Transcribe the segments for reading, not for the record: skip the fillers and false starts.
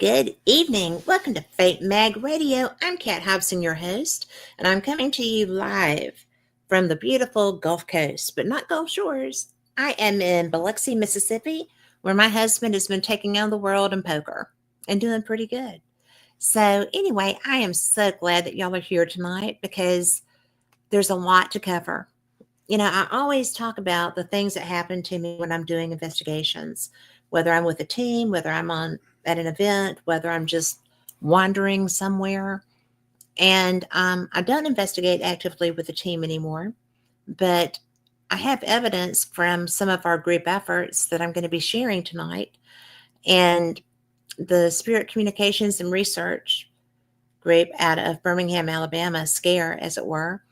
Good evening. Welcome to Fate Mag Radio. I'm Kat Hobson, your host, and I'm coming to you live from the beautiful Gulf Coast, but not Gulf Shores. I am in Biloxi, Mississippi, where my husband has been taking on the world in poker and doing pretty good. So, anyway, I am so glad that y'all are here tonight because there's a lot to cover. I always talk about the things that happen to me when I'm doing investigations, whether I'm with a team, whether I'm on at an event, whether I'm just wandering somewhere. And I don't investigate actively with a team anymore, but I have evidence from some of our group efforts that I'm going to be sharing tonight. And the Spirit Communications and Research group out of Birmingham, Alabama, SCARE, as it were,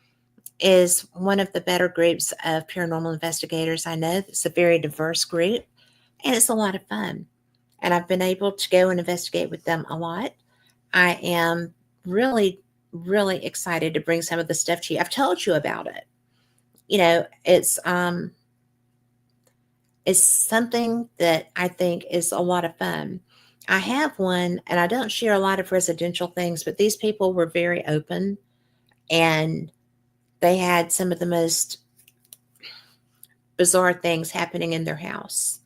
is one of the better groups of paranormal investigators I know. It's a very diverse group, and it's a lot of fun. And I've been able to go and investigate with them a lot. I am really, really excited to bring some of the stuff to you. I've told you about it. It's something that I think is a lot of fun. I have one, and I don't share a lot of residential things, but these people were very open, and they had some of the most bizarre things happening in their house.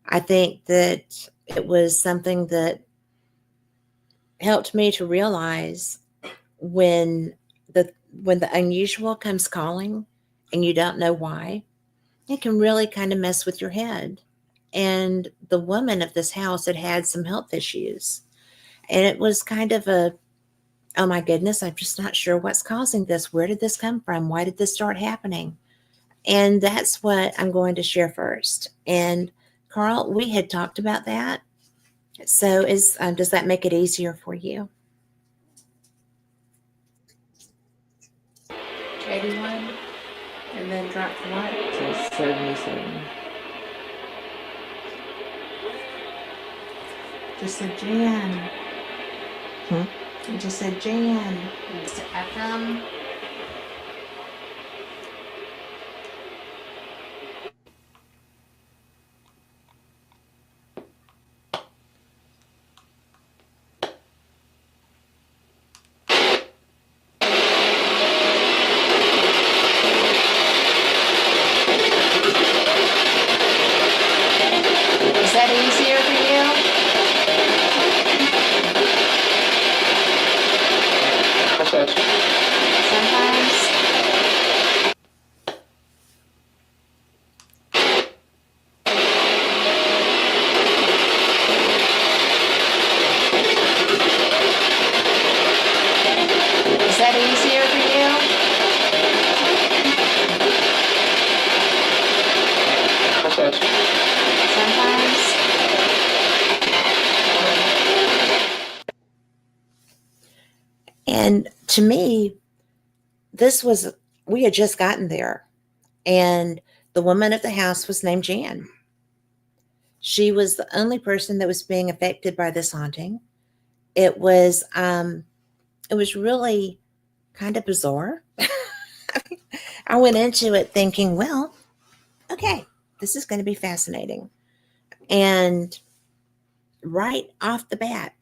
I think that it was something that helped me to realize when the unusual comes calling and you don't know why, it can really kind of mess with your head. And the woman of this house had some health issues. And it was kind of oh my goodness, I'm just not sure what's causing this. Where did this come from? Why did this start happening? And that's what I'm going to share first. And Carl, we had talked about that. So does that make it easier for you? 81, and then drop to what? To 77. Just said Jan. You just said Jan. It's FM. Is that easier for you? Sometimes. Is that easier for you? Sometimes. And to me, we had just gotten there, and the woman of the house was named Jan. She was the only person that was being affected by this haunting. It was really kind of bizarre. I went into it thinking, well, okay, this is going to be fascinating. And right off the bat,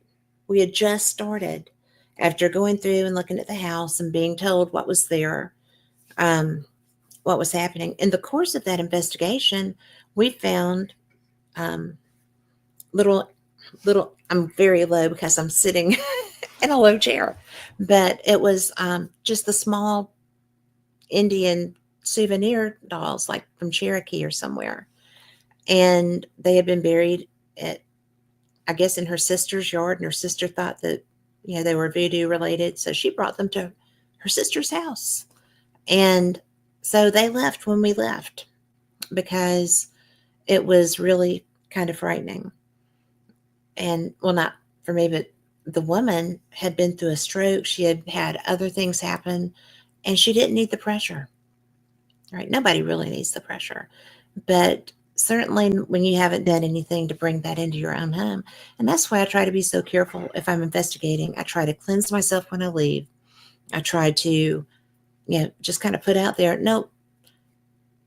we had just started after going through and looking at the house and being told what was there, what was happening. In the course of that investigation, we found little, I'm very low because I'm sitting in a low chair, but it was just the small Indian souvenir dolls, like from Cherokee or somewhere. And they had been buried I guess, in her sister's yard. And her sister thought that, they were voodoo related. So she brought them to her sister's house. And so they left when we left because it was really kind of frightening. And, well, not for me, but the woman had been through a stroke. She had had other things happen, and she didn't need the pressure. Right? Nobody really needs the pressure. But certainly when you haven't done anything to bring that into your own home. And that's why I try to be so careful if I'm investigating. I try to cleanse myself when I leave. I try to, just kind of put out there, nope,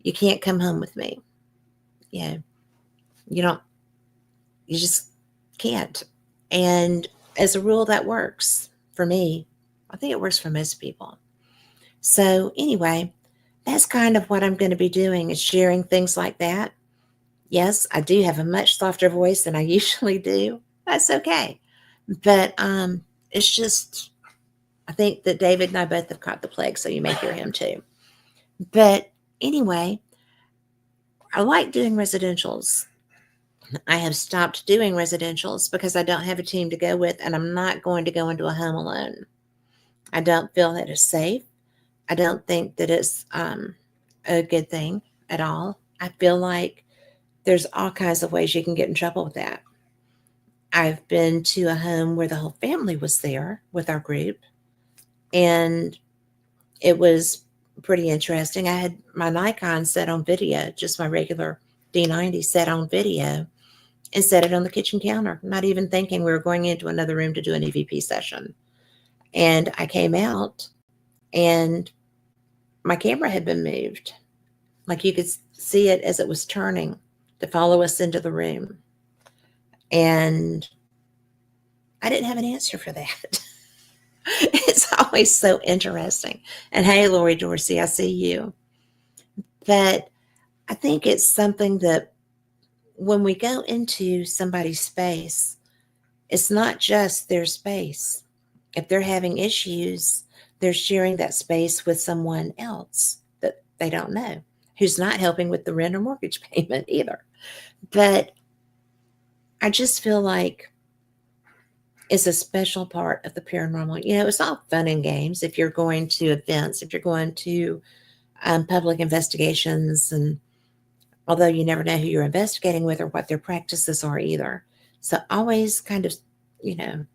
you can't come home with me. You just can't. And as a rule, that works for me. I think it works for most people. So, anyway, that's kind of what I'm going to be doing is sharing things like that. Yes, I do have a much softer voice than I usually do. That's okay. But it's just, I think that David and I both have caught the plague, so you may hear him too. But anyway, I like doing residentials. I have stopped doing residentials because I don't have a team to go with, and I'm not going to go into a home alone. I don't feel that it's safe. I don't think that it's a good thing at all. I feel like there's all kinds of ways you can get in trouble with that. I've been to a home where the whole family was there with our group, and it was pretty interesting. I had my Nikon set on video, just my regular D90 set on video, and set it on the kitchen counter, not even thinking we were going into another room to do an EVP session. And I came out, and my camera had been moved. Like you could see it as it was turning to follow us into the room. And I didn't have an answer for that. It's always so interesting. And hey, Lori Dorsey, I see you. But I think it's something that when we go into somebody's space, it's not just their space. If they're having issues, they're sharing that space with someone else that they don't know, who's not helping with the rent or mortgage payment either. But I just feel like it's a special part of the paranormal. It's all fun and games if you're going to events, if you're going to public investigations, and although you never know who you're investigating with or what their practices are either. So always kind of, you know,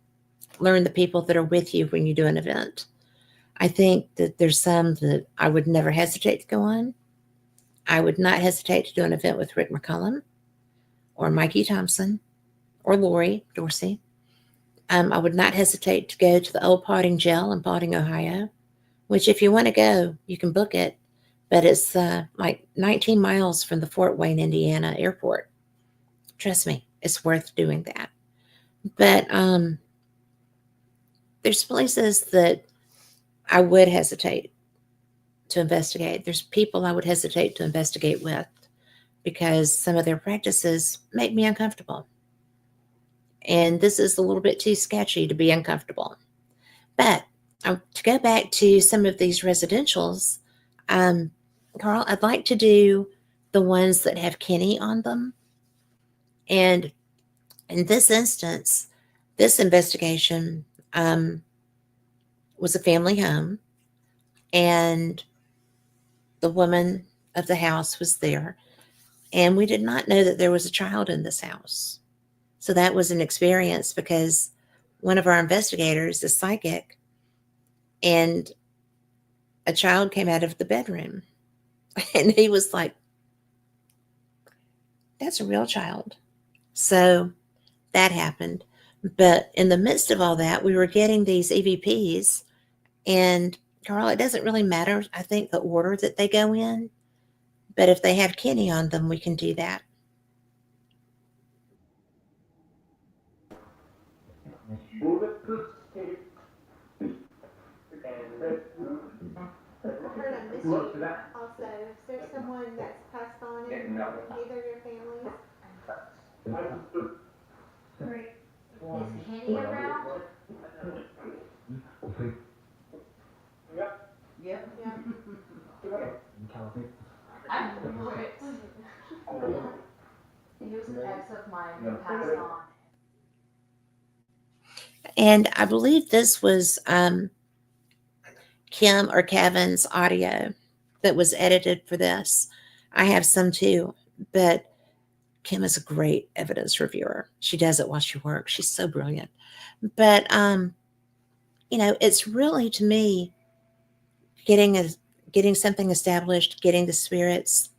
learn the people that are with you when you do an event. I think that there's some that I would never hesitate to go on. I would not hesitate to do an event with Rick McCullum or Mikey Thompson or Lori Dorsey. I would not hesitate to go to the old Potting Jail in Potting, Ohio, which if you want to go, you can book it. But it's like 19 miles from the Fort Wayne, Indiana airport. Trust me, it's worth doing that. But there's places that I would hesitate to investigate. There's people I would hesitate to investigate with because some of their practices make me uncomfortable. And this is a little bit too sketchy to be uncomfortable. But to go back to some of these residentials, um, Carl, I'd like to do the ones that have Kenny on them. And in this instance, this investigation was a family home, and the woman of the house was there. And we did not know that there was a child in this house. So that was an experience because one of our investigators is psychic, and a child came out of the bedroom. And he was like, that's a real child. So that happened. But in the midst of all that, we were getting these EVPs. And Carl, it doesn't really matter, I think, the order that they go in. But if they have Kenny on them, we can do that. Kurt, I missed you. Also, is there someone that's passed on in either of your families? Great. Is Kenny around? Yep. Yeah. I knew it. He was an ex of mine who passed on. And I believe this was Kim or Kevin's audio that was edited for this. I have some too, but Kim is a great evidence reviewer. She does it while she works. She's so brilliant. But it's really to me getting a getting something established, getting the spirits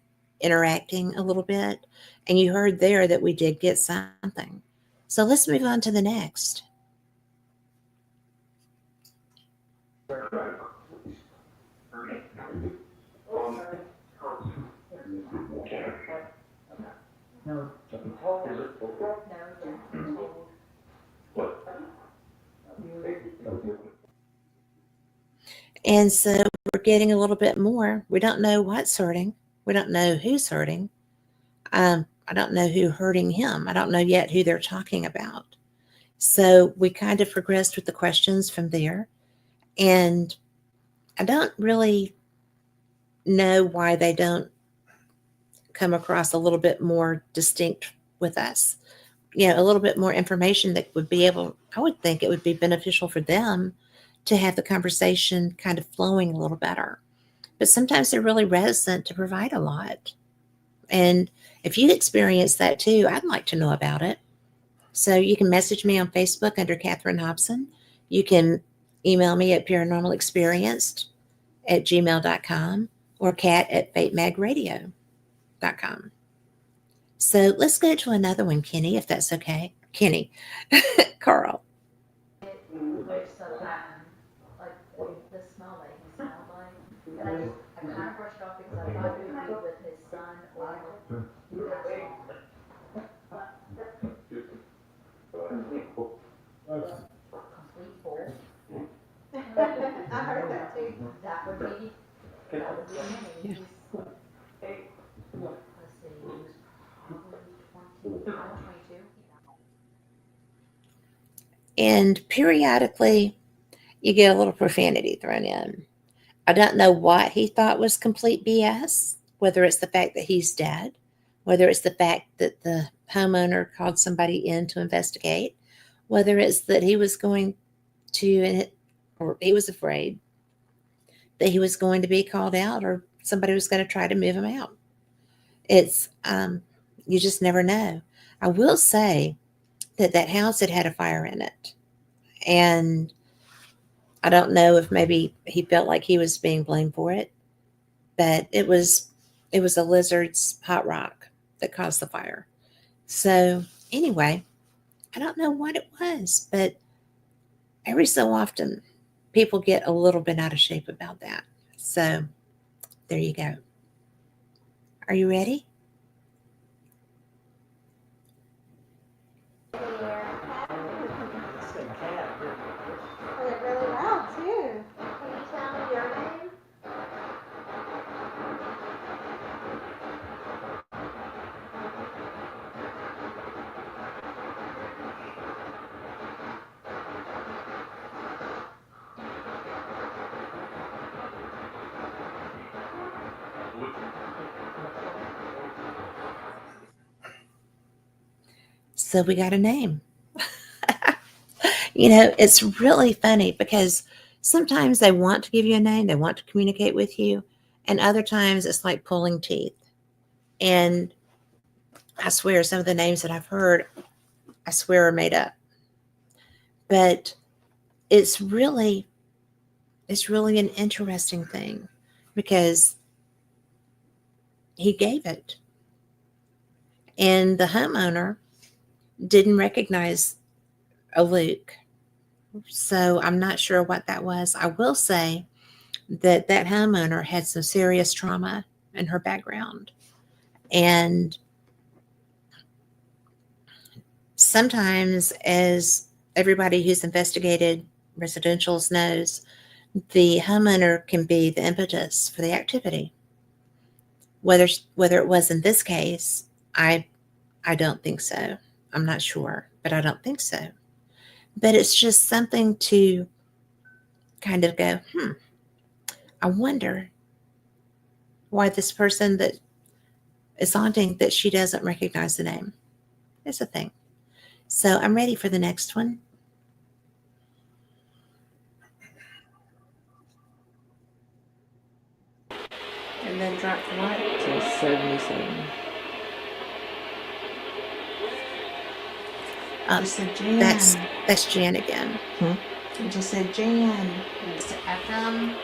interacting a little bit. And you heard there that we did get something. So let's move on to the next. No, Jack told. And so we're getting a little bit more. We don't know what's hurting. We don't know who's hurting. I don't know who hurting him. I don't know yet who they're talking about. So we kind of progressed with the questions from there. And I don't really know why they don't come across a little bit more distinct with us. A little bit more information that would be able, I would think it would be beneficial for them to have the conversation kind of flowing a little better. But sometimes they're really reticent to provide a lot. And if you experience that too, I'd like to know about it. So you can message me on Facebook under Catherine Hobson. You can email me at paranormalexperienced@gmail.com or cat@fatemagradio.com. So let's go to another one, Kenny, if that's okay. Kenny, Carl. Whiffs of like the smell that he smelled like, and I kind of brushed it off because I thought it would be with his son or he passed on. Complete bull. I heard that too. That would be him. He's, let's see, he was probably 22. And periodically, you get a little profanity thrown in. I don't know what he thought was complete BS, whether it's the fact that he's dead, whether it's the fact that the homeowner called somebody in to investigate, whether it's that he was going to, or he was afraid that he was going to be called out or somebody was going to try to move him out. It's, you just never know. I will say that house had a fire in it. And I don't know if maybe he felt like he was being blamed for it, but it was a lizard's hot rock that caused the fire. So anyway, I don't know what it was, but every so often people get a little bit out of shape about that. So there you go. Are you ready? Really loud too. Can you tell me your name? So we got a name. It's really funny because sometimes they want to give you a name, they want to communicate with you, and other times it's like pulling teeth. And I swear some of the names that I've heard, I swear are made up. But it's really an interesting thing because he gave it. And the homeowner didn't recognize a Luke. So I'm not sure what that was. I will say that homeowner had some serious trauma in her background. And sometimes, as everybody who's investigated residentials knows, the homeowner can be the impetus for the activity. Whether it was in this case, I don't think so. I'm not sure, but I don't think so. But it's just something to kind of go, I wonder why this person that is haunting that she doesn't recognize the name. It's a thing. So I'm ready for the next one. And then drop to what? To 77. Just said Jan. That's Jan again. It just said Jan. It's FM.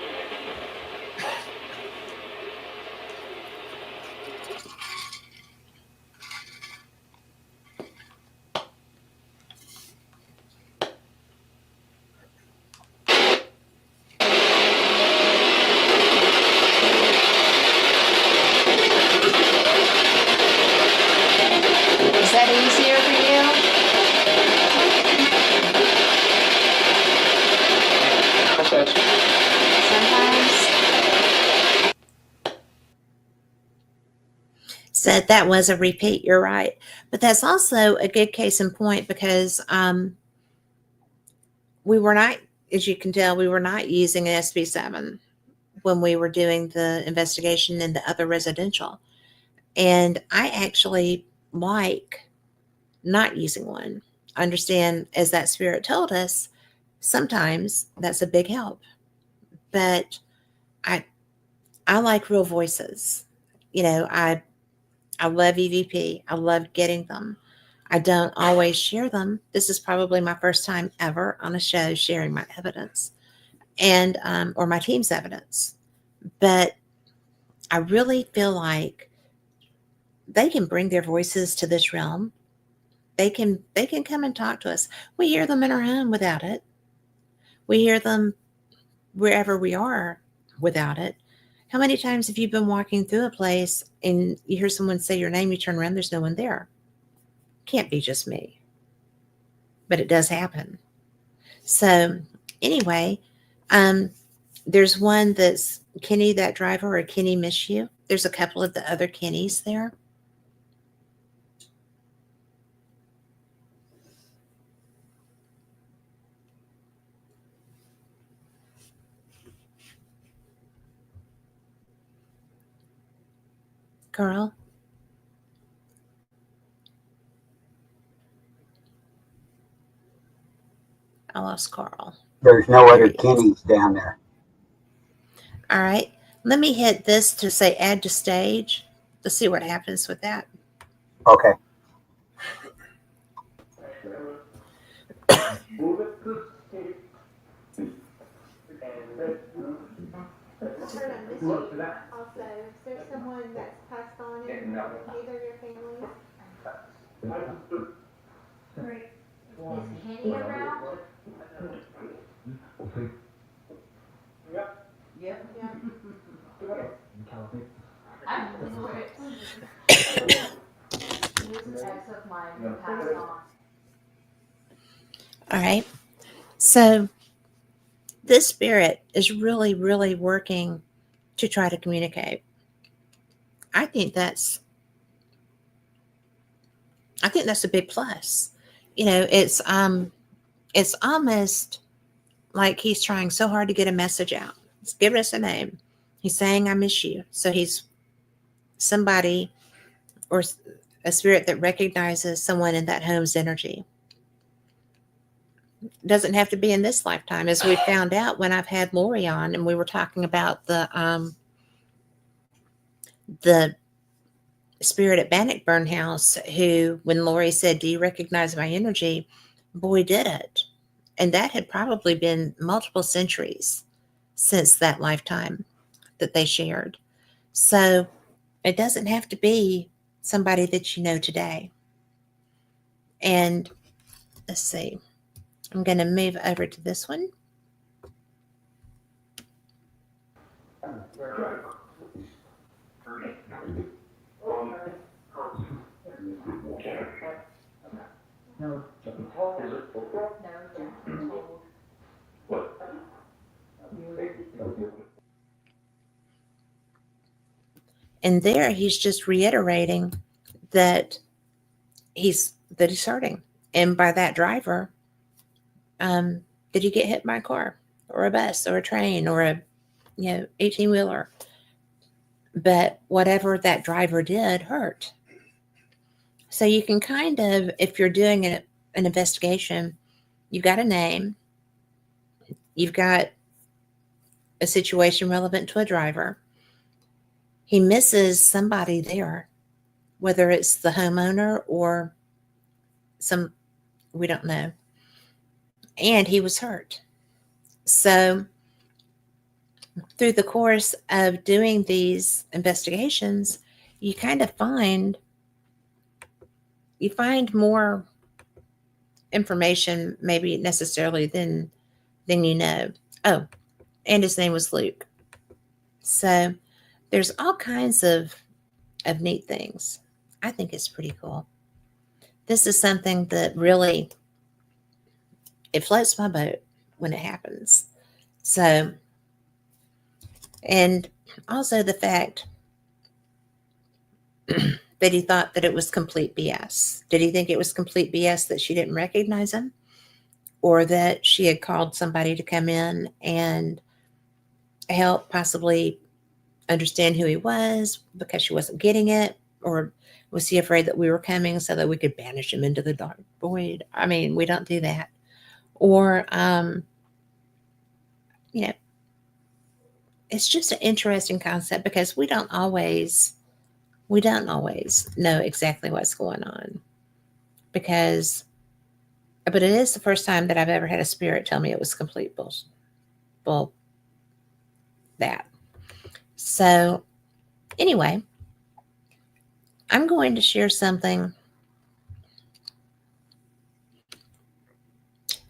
Is that easier for you? Some So that was a repeat. You're right. But that's also a good case in point because we were not, as you can tell, we were not using an SB7 when we were doing the investigation in the other residential. And I actually like not using one. I understand, as that spirit told us, sometimes that's a big help. But I I like real voices. I love EVP. I love getting them. I don't always share them. This is probably my first time ever on a show sharing my evidence and or my team's evidence. But I really feel like they can bring their voices to this realm. They can come and talk to us. We hear them in our home without it. We hear them wherever we are without it. How many times have you been walking through a place and you hear someone say your name, you turn around, there's no one there? Can't be just me. But it does happen. So anyway, um, there's one that's Kenny, that driver, or Kenny Miss You. There's a couple of the other Kennys there. Carl, I lost Carl. There's no other Kennys down there. All right. Let me hit this to say add to stage. Let's see what happens with that. Okay. I heard a mystery also. Is there someone that's passed on in either of your families? Is Kenny around? Yep. Yeah. I know it. He was an ex of mine who passed on. All right. So this spirit is really, really working to try to communicate. I think that's a big plus. It's almost like he's trying so hard to get a message out. He's giving us a name. He's saying, I miss you. So he's somebody or a spirit that recognizes someone in that home's energy. It doesn't have to be in this lifetime, as we found out when I've had Lori on and we were talking about the spirit at Bannockburn House, who, when Lori said, do you recognize my energy? Boy, did it. And that had probably been multiple centuries since that lifetime that they shared. So it doesn't have to be somebody that you know today. And let's see, I'm going to move over to this one. No. And there he's just reiterating that he's hurting. And by that driver, did you get hit by a car or a bus or a train or a 18-wheeler? But whatever that driver did hurt. So you can kind of, if you're doing an investigation, you've got a name, you've got a situation relevant to a driver. He misses somebody there, whether it's the homeowner or we don't know. And he was hurt. So through the course of doing these investigations, you kind of find more information maybe necessarily than you know. Oh, and his name was Luke. So there's all kinds of neat things. I think it's pretty cool. This is something that really, it floats my boat when it happens. So, and also the fact that he thought that it was complete BS? Did he think it was complete BS that she didn't recognize him? Or that she had called somebody to come in and help possibly understand who he was because she wasn't getting it? Or was he afraid that we were coming so that we could banish him into the dark void? I mean, we don't do that. Or, you know, it's just an interesting concept because we don't always know exactly what's going on. But it is the first time that I've ever had a spirit tell me it was complete bullshit. Well, that. So, anyway, I'm going to share something.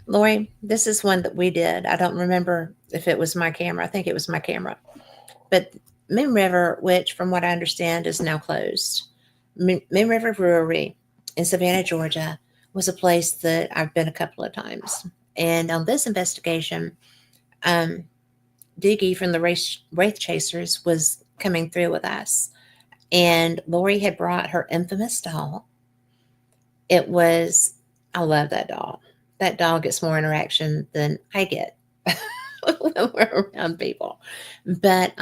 Lori, this is one that we did. I don't remember if it was my camera. I think it was my camera. But Moon River, which from what I understand is now closed, Moon River Brewery in Savannah, Georgia, was a place that I've been a couple of times. And on this investigation, Doogie from the Wraith Chasers was coming through with us. And Lori had brought her infamous doll. It was, I love that doll. That doll gets more interaction than I get when we're around people. But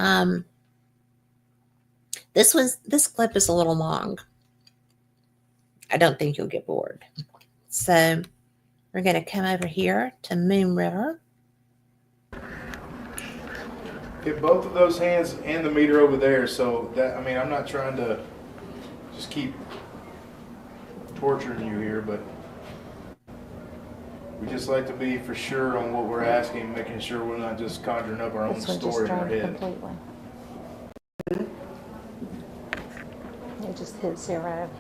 this clip is a little long. I don't think you'll get bored. So we're going to come over here to Moon River. Get both of those hands and the meter over there. So that, I mean, I'm not trying to just keep torturing you here, but we just like to be for sure on what we're asking, making sure we're not just conjuring up our own This one just story in our drained head. completely. It just hit 0.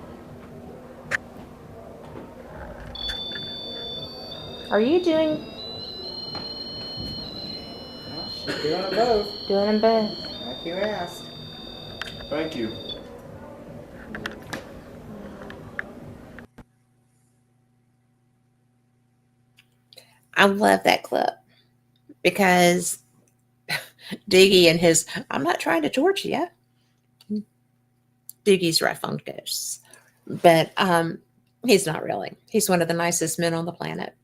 Are you doing She's doing them both, doing them both? like you asked. Thank you. I love that clip because Doogie and his, I'm not trying to torture you. Doogie's rough on ghosts. But he's not really. He's one of the nicest men on the planet.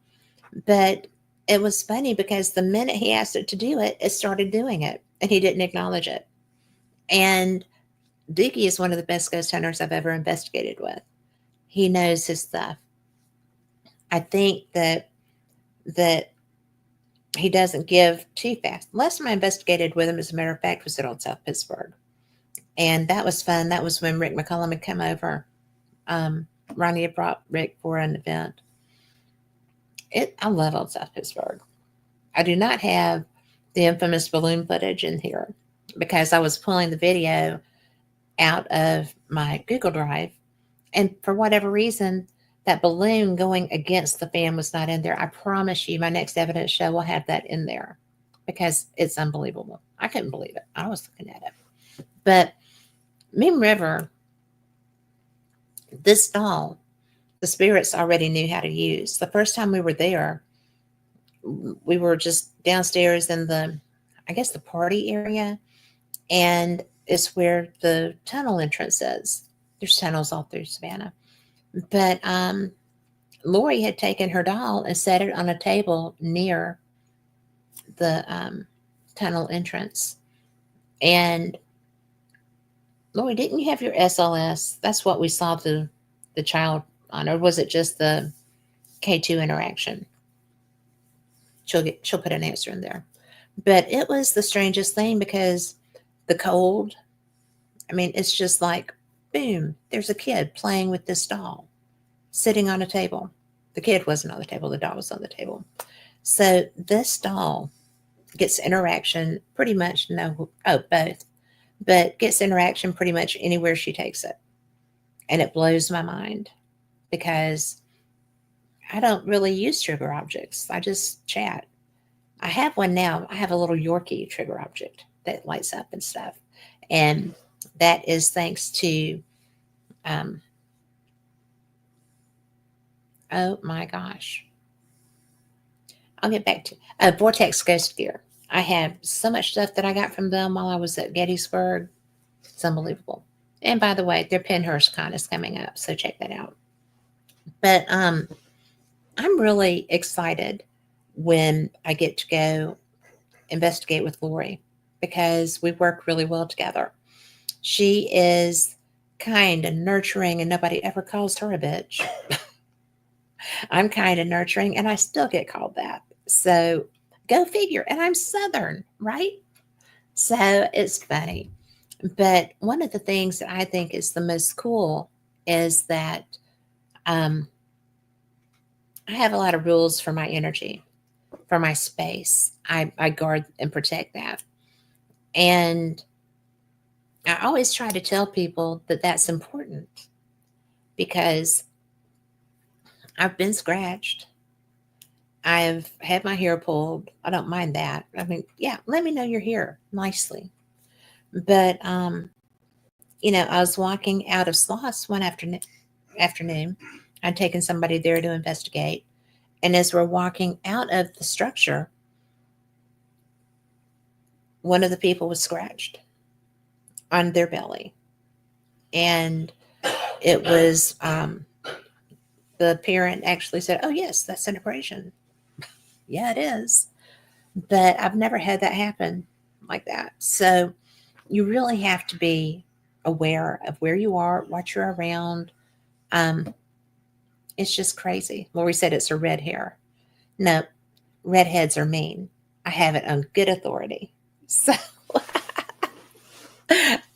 But it was funny because the minute he asked it to do it, it started doing it. And he didn't acknowledge it. And Doogie is one of the best ghost hunters I've ever investigated with. He knows his stuff. I think that he doesn't give too fast. Last time I investigated with him, as a matter of fact, was at South Pittsburgh. And that was fun. That was when Rick McCullum had come over. Ronnie had brought Rick for an event. I love Old South Pittsburgh. I do not have the infamous balloon footage in here because I was pulling the video out of my Google Drive. And for whatever reason, that balloon going against the fan was not in there. I promise you, my next evidence show will have that in there because it's unbelievable. I couldn't believe it. I was looking at it. But Moon River, this doll, the spirits already knew how to use. The first time we were there, we were just downstairs in the party area. And it's where the tunnel entrance is. There's tunnels all through Savannah. But Lori had taken her doll and set it on a table near the tunnel entrance. And Lori, didn't you have your SLS? That's what we saw the child on, or was it just the K2 interaction? She'll put an answer in there. But it was the strangest thing because the cold, I mean, it's just like, boom, there's a kid playing with this doll, sitting on a table. The kid wasn't on the table, the doll was on the table. So this doll gets interaction pretty much, both, but gets interaction pretty much anywhere she takes it. And it blows my mind because I don't really use trigger objects. I just chat. I have one now. I have a little Yorkie trigger object that lights up and stuff. And that is thanks to, oh my gosh. I'll get back to Vortex Ghost Gear. I have so much stuff that I got from them while I was at Gettysburg. It's unbelievable. And by the way, their Penhurst Con is coming up, so check that out. But I'm really excited when I get to go investigate with Lori because we work really well together. She is kind and nurturing, and nobody ever calls her a bitch. I'm kind and nurturing, and I still get called that. So go figure. And I'm Southern, right? So it's funny. But one of the things that I think is the most cool is that um, I have a lot of rules for my energy, for my space. I guard and protect that. And I always try to tell people that that's important because I've been scratched. I've had my hair pulled. I don't mind that. I mean, yeah, let me know you're here nicely. But I was walking out of Sloss one afternoon. I'd taken somebody there to investigate. And as we're walking out of the structure, one of the people was scratched on their belly. And it was the parent actually said, "Oh, yes, that's an abrasion." Yeah, it is. But I've never had that happen like that. So you really have to be aware of where you are, what you're around. Um, it's just crazy. Lori said it's a red hair. No, redheads are mean. I have it on good authority. So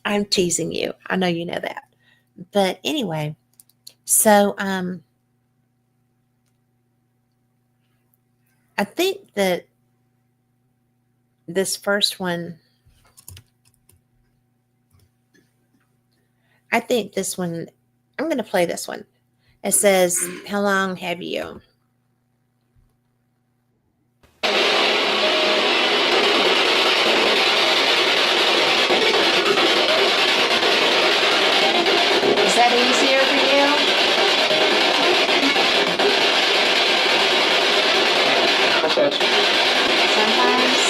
I'm teasing you. I know you know that. But anyway, so I think that this first one, I think this one, I'm going to play this one. It says, "How long have you?" Is that easier for you? Sometimes.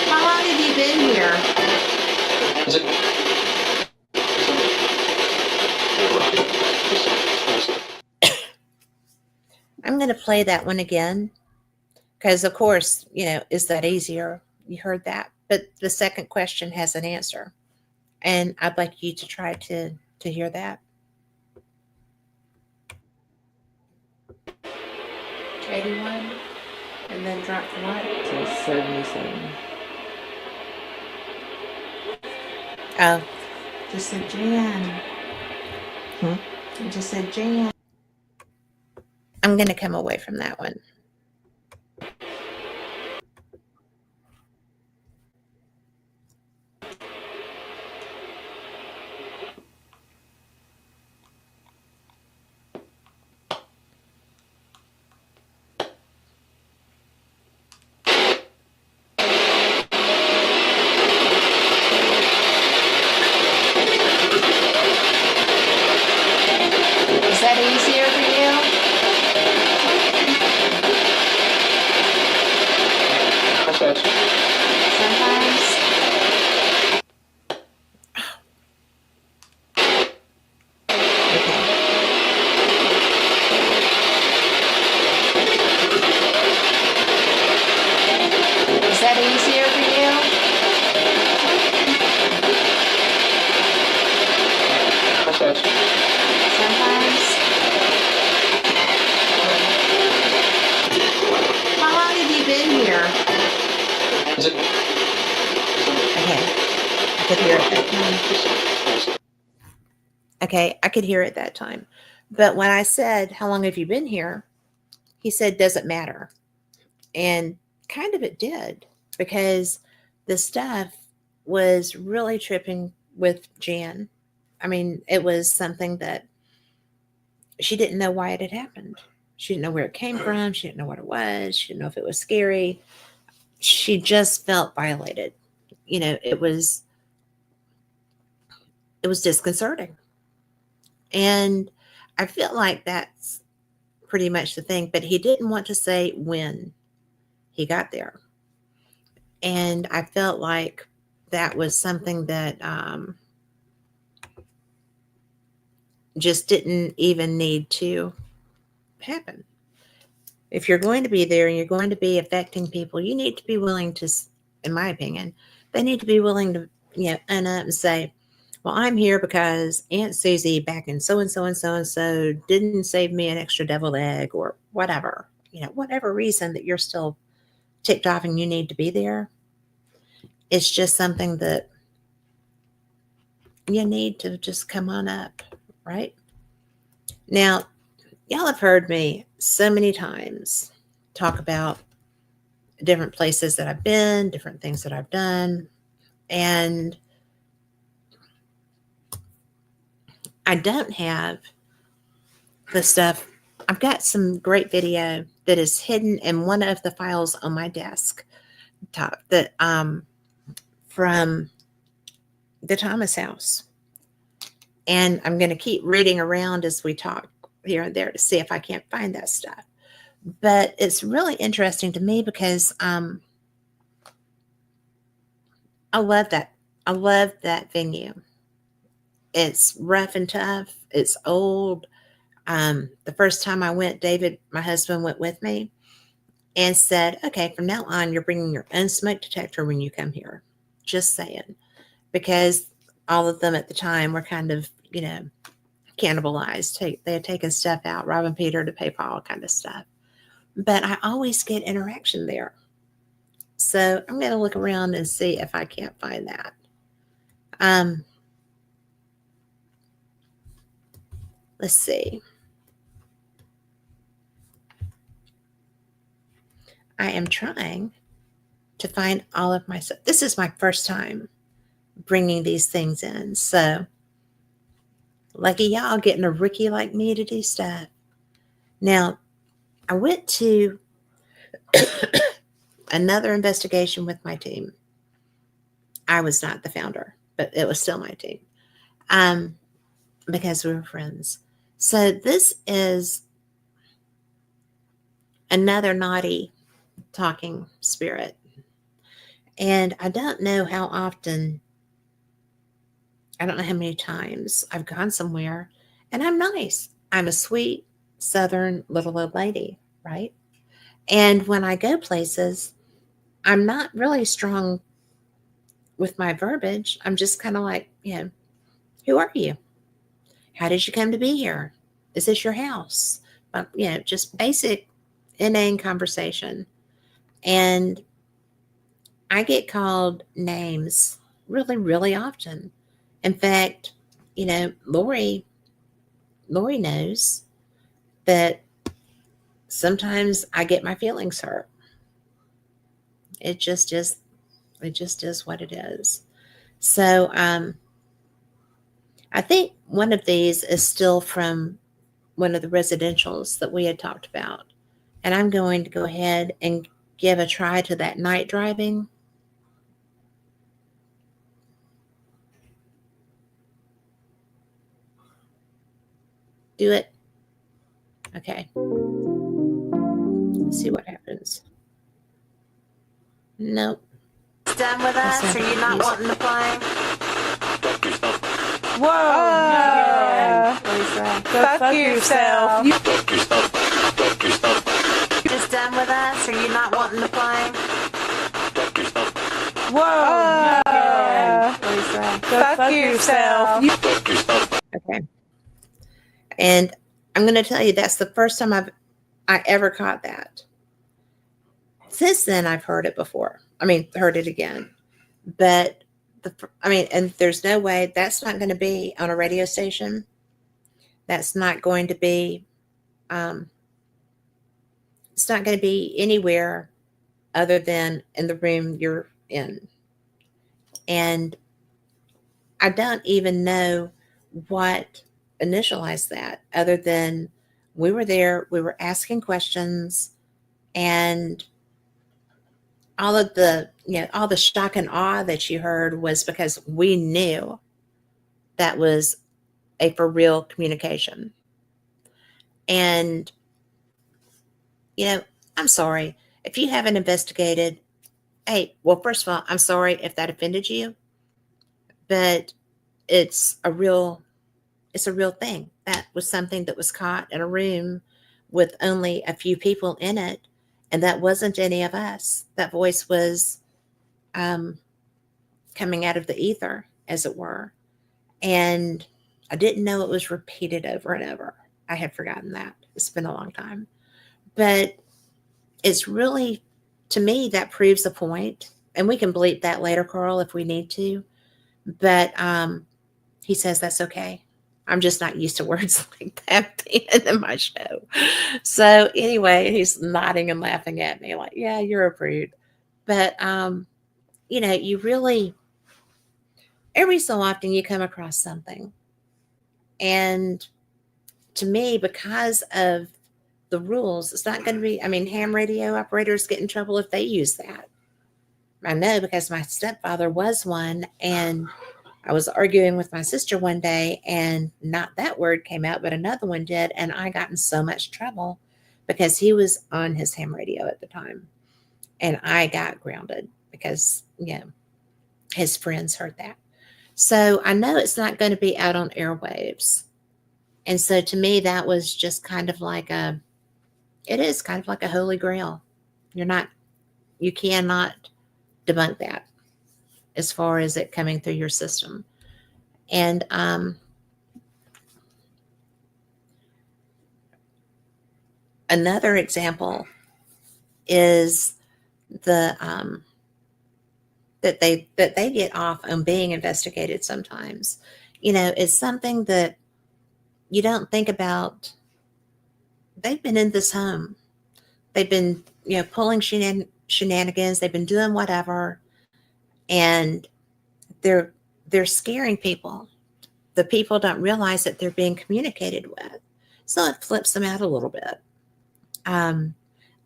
How long have you been here? I'm going to play that one again because, of course, is that easier? You heard that. But the second question has an answer. And I'd like you to try to hear that. 81, and then drop to what? To 77. Oh, Just said Jan. It just said Jan. I'm going to come away from that one. Is that easier for you? Sometimes. Okay. Is that easier for you? Sometimes. How long have you been here? Okay. I could hear it that time. Okay, I could hear it that time. But when I said, "How long have you been here?" he said, "Does it matter?" And kind of it did because the stuff was really tripping with Jan. I mean, it was something that she didn't know why it had happened. She didn't know where it came from. She didn't know what it was. She didn't know if it was scary. She just felt violated. It was disconcerting. And I feel like that's pretty much the thing, but he didn't want to say when he got there. And I felt like that was something that just didn't even need to happen. If you're going to be there and you're going to be affecting people, you need to be willing to, in my opinion, they need to be willing to, own up and say, well, I'm here because Aunt Susie back in so and so and so and so didn't save me an extra deviled egg or whatever, whatever reason that you're still ticked off and you need to be there. It's just something that you need to just come on up, right? Now, y'all have heard me so many times talk about different places that I've been, different things that I've done, and I don't have the stuff. I've got some great video that is hidden in one of the files on my desk that from the Thomas house. And I'm going to keep reading around as we talk here and there to see if I can't find that stuff. But it's really interesting to me because I love that. I love that venue. It's rough and tough. It's old. The first time I went, David, my husband, went with me and said, okay, from now on, you're bringing your own smoke detector when you come here. Just saying. Because all of them at the time were kind of, cannibalized. They had taken stuff out, robbing Peter to pay Paul kind of stuff. But I always get interaction there. So I'm going to look around and see if I can't find that. Let's see. I am trying to find all of my stuff. This is my first time bringing these things in. So lucky y'all getting a rookie like me to do stuff. Now, I went to another investigation with my team. I was not the founder, but it was still my team because we were friends. So this is another naughty talking spirit. And I don't know how often, I don't know how many times I've gone somewhere and I'm nice. I'm a sweet Southern little old lady, right? And when I go places, I'm not really strong with my verbiage. I'm just kind of like, who are you? How did you come to be here? Is this your house? Just basic inane conversation. And I get called names really, really often. In fact, Lori knows that sometimes I get my feelings hurt. It just is what it is. So I think one of these is still from one of the residentials that we had talked about. And I'm going to go ahead and give a try to that night driving. Do it. Okay. Let's see what happens. Nope. Done with us? Are you not wanting to play? Whoa! Go fuck yourself. Just done with us? Are you not wanting to play? Whoa! Go fuck yourself. Okay. And I'm going to tell you that's the first time I ever caught that. Since then, I've heard it before. Heard it again. But, and there's no way that's not going to be on a radio station. That's not going to be, it's not going to be anywhere other than in the room you're in. And I don't even know what initialized that other than we were there, we were asking questions, and all of the, all the shock and awe that you heard was because we knew that was a for real communication. And, I'm sorry if you haven't investigated. Hey, well, first of all, I'm sorry if that offended you. but it's a real thing. That was something that was caught in a room with only a few people in it, and that wasn't any of us. That voice was um, coming out of the ether, as it were. And I didn't know it was repeated over and over. I had forgotten that. It's been a long time. But it's really, to me, that proves a point. And we can bleep that later, Carl, if we need to. But he says that's okay. I'm just not used to words like that being in my show. So anyway, he's nodding and laughing at me like, yeah, you're a prude. But, you really, every so often you come across something. And to me, because of the rules, it's not going to be, ham radio operators get in trouble if they use that. I know because my stepfather was one, and I was arguing with my sister one day, and not that word came out, but another one did, and I got in so much trouble because he was on his ham radio at the time, and I got grounded because, his friends heard that. So I know it's not going to be out on airwaves. And so to me, that was just kind of like it is kind of like a holy grail. You cannot debunk that as far as it coming through your system. And another example is the that they get off on being investigated sometimes. It's something that you don't think about. They've been in this home. They've been, pulling shenanigans. They've been doing whatever, and they're scaring people. The people don't realize that they're being communicated with, so it flips them out a little bit. I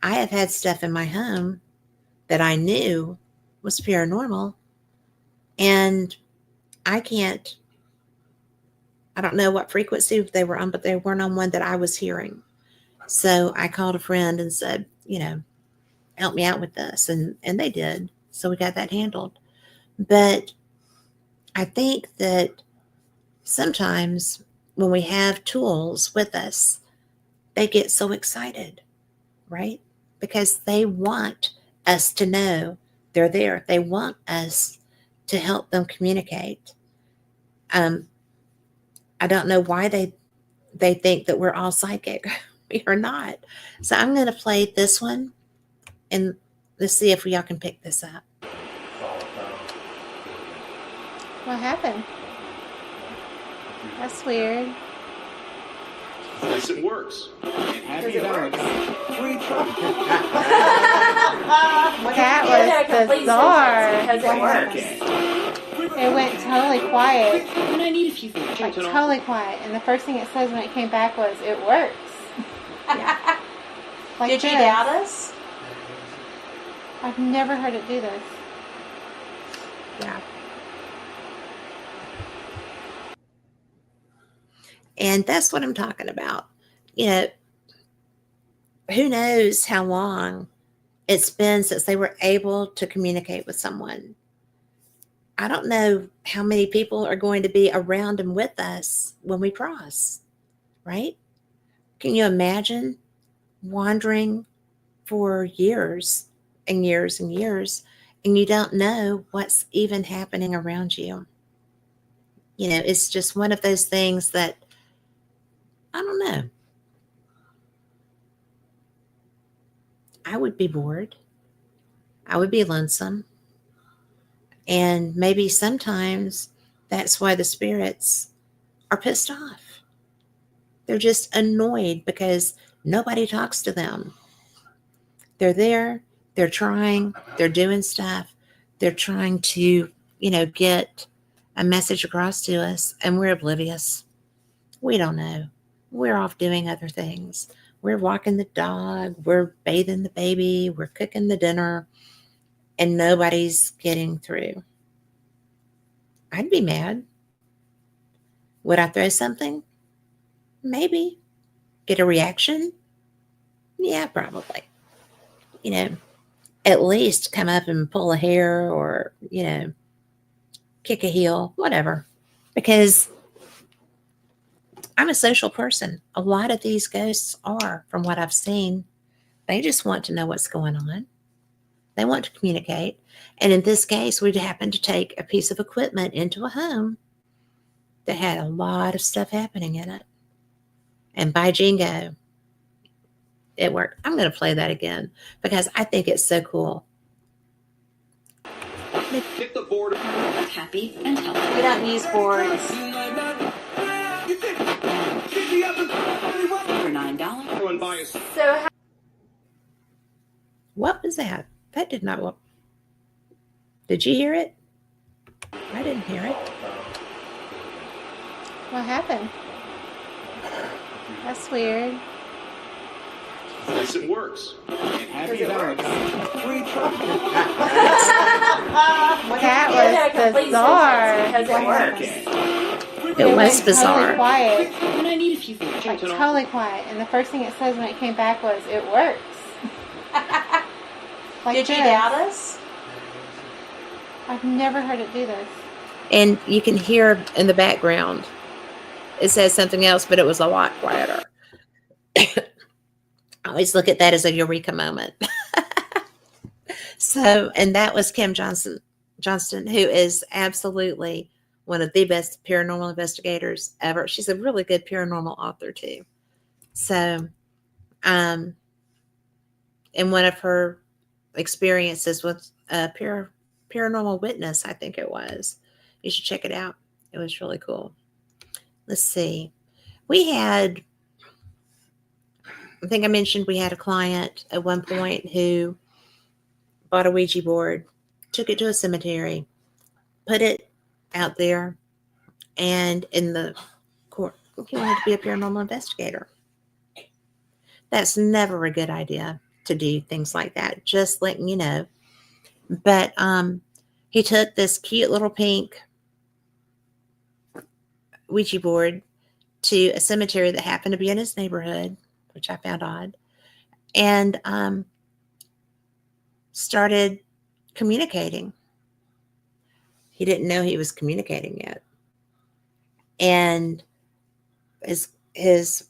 have had stuff in my home that I knew was paranormal, and I don't know what frequency they were on, but they weren't on one that I was hearing. So I called a friend and said, help me out with this. And they did. So we got that handled. But I think that sometimes when we have tools with us, they get so excited, right? Because they want us to know they're there. They want us to help them communicate. I don't know why they think that we're all psychic. We are not. So I'm going to play this one, and let's see if y'all can pick this up. What happened? That's weird. Yes, it works. Happy Valentine's. Free That was bizarre. Because it works. It went totally quiet. And I need a few things. Like totally quiet. And the first thing it says when it came back was, it works. Yeah. Like Did you this. doubt us? I've never heard it do this. Yeah. And that's what I'm talking about. Who knows how long it's been since they were able to communicate with someone. I don't know how many people are going to be around and with us when we cross, right? Can you imagine wandering for years and years and years, and you don't know what's even happening around you? It's just one of those things that, I don't know. I would be bored. I would be lonesome. And maybe sometimes that's why the spirits are pissed off. They're just annoyed because nobody talks to them. They're there, they're trying, they're doing stuff, they're trying to, get a message across to us, and we're oblivious. We don't know. We're off doing other things. We're walking the dog, we're bathing the baby, we're cooking the dinner, and nobody's getting through. I'd be mad. Would I throw something? Maybe. Get a reaction? Yeah, probably. At least come up and pull a hair, or, kick a heel, whatever. Because I'm a social person. A lot of these ghosts are, from what I've seen, they just want to know what's going on. They want to communicate. And in this case, we'd happen to take a piece of equipment into a home that had a lot of stuff happening in it. And by jingo, it worked. I'm going to play that again because I think it's so cool. Pick the board. Happy and healthy. We don't use boards. For $9. Everyone buy us. So What was that? That did not work. Did you hear it? I didn't hear it. What happened? That's weird. Yes, it works. Happy Valentine's. Free That was bizarre. because it works. It was went bizarre. Totally quiet. And I need a few things. Like totally quiet. And the first thing it says when it came back was, "It works." Like Did you this. doubt us? I've never heard it do this. And you can hear in the background, it says something else, but it was a lot quieter. I always look at that as a eureka moment. So, and that was Kim Johnston, who is absolutely one of the best paranormal investigators ever. She's a really good paranormal author too. So, and one of her experiences with a paranormal witness, I think it was. You should check it out. It was really cool. Let's see. We had, I think I mentioned we had a client at one point who bought a Ouija board, took it to a cemetery, put it out there, and in the court, he wanted to be a paranormal investigator. That's never a good idea to do things like that, just letting you know. But he took this cute little pink Ouija board to a cemetery that happened to be in his neighborhood, which I found odd, and started communicating. He didn't know he was communicating yet. And his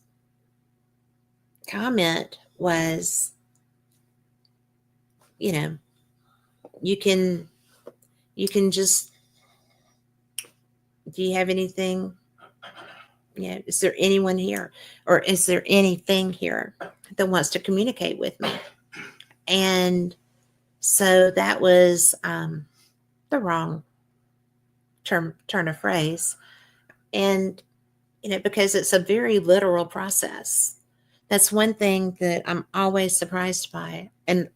comment was, you know, you can just, do you have anything? Yeah, is there anyone here? Or is there anything here that wants to communicate with me? And so that was the wrong turn of phrase. And, you know, because it's a very literal process. That's one thing that I'm always surprised by, and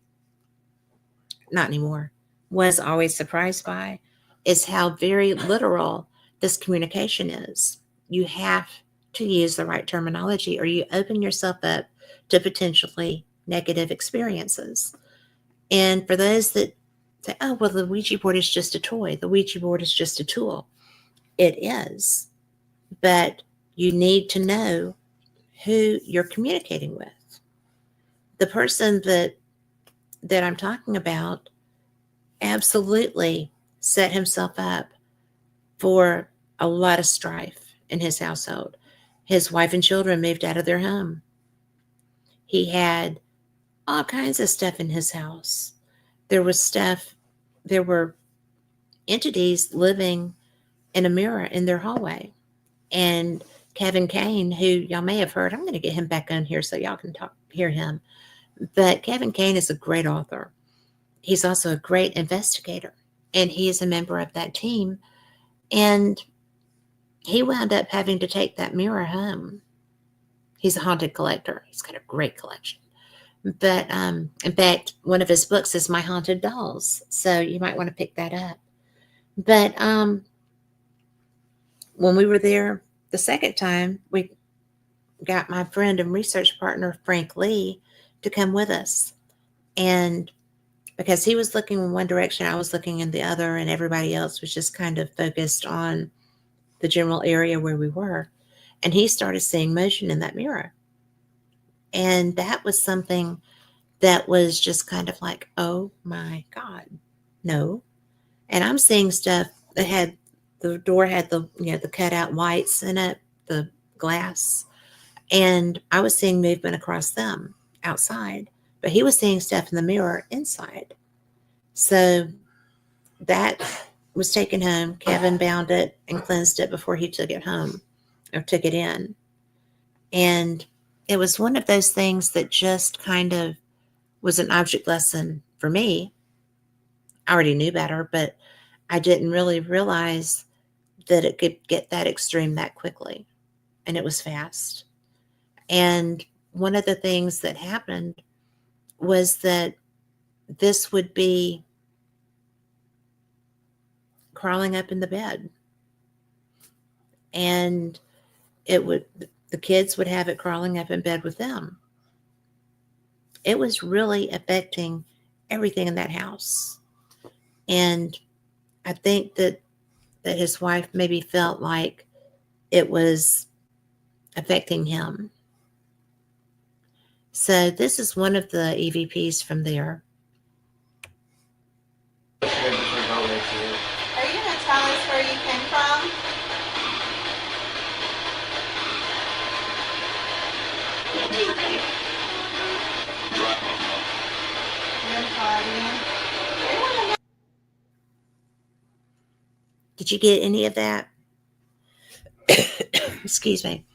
not anymore, was always surprised by, is how very literal this communication is. You have to use the right terminology or you open yourself up to potentially negative experiences. And for those that say, oh, well, the Ouija board is just a toy, the Ouija board is just a tool. It is. But you need to know who you're communicating with. The person that I'm talking about absolutely set himself up for a lot of strife in his household. His wife and children moved out of their home. He had all kinds of stuff in his house. There were entities living in a mirror in their hallway. And Kevin Kane, who y'all may have heard, I'm going to get him back on here so y'all can hear him. But Kevin Kane is a great author. He's also a great investigator, and he is a member of that team. And he wound up having to take that mirror home. He's a haunted collector. He's got a great collection. But in fact, one of his books is My Haunted Dolls. So you might want to pick that up. But when we were there the second time, we got my friend and research partner, Frank Lee, to come with us. And because he was looking in one direction, I was looking in the other, and everybody else was just kind of focused on the general area where we were. And he started seeing motion in that mirror. And that was something that was just kind of like, oh my God, no. And I'm seeing stuff that had the door had the cutout whites in it, the glass, and I was seeing movement across them outside, but he was seeing stuff in the mirror inside. So that was taken home. Kevin bound it and cleansed it before he took it home or took it in. And it was one of those things that just kind of was an object lesson for me. I already knew better, but I didn't really realize that it could get that extreme that quickly. And it was fast. And one of the things that happened was that this would be crawling up in the bed. And the kids would have it crawling up in bed with them. It was really affecting everything in that house. And I think that his wife maybe felt like it was affecting him. So this is one of the EVPs from there. Are you going to tell us where you came from? Did you get any of that? Excuse me.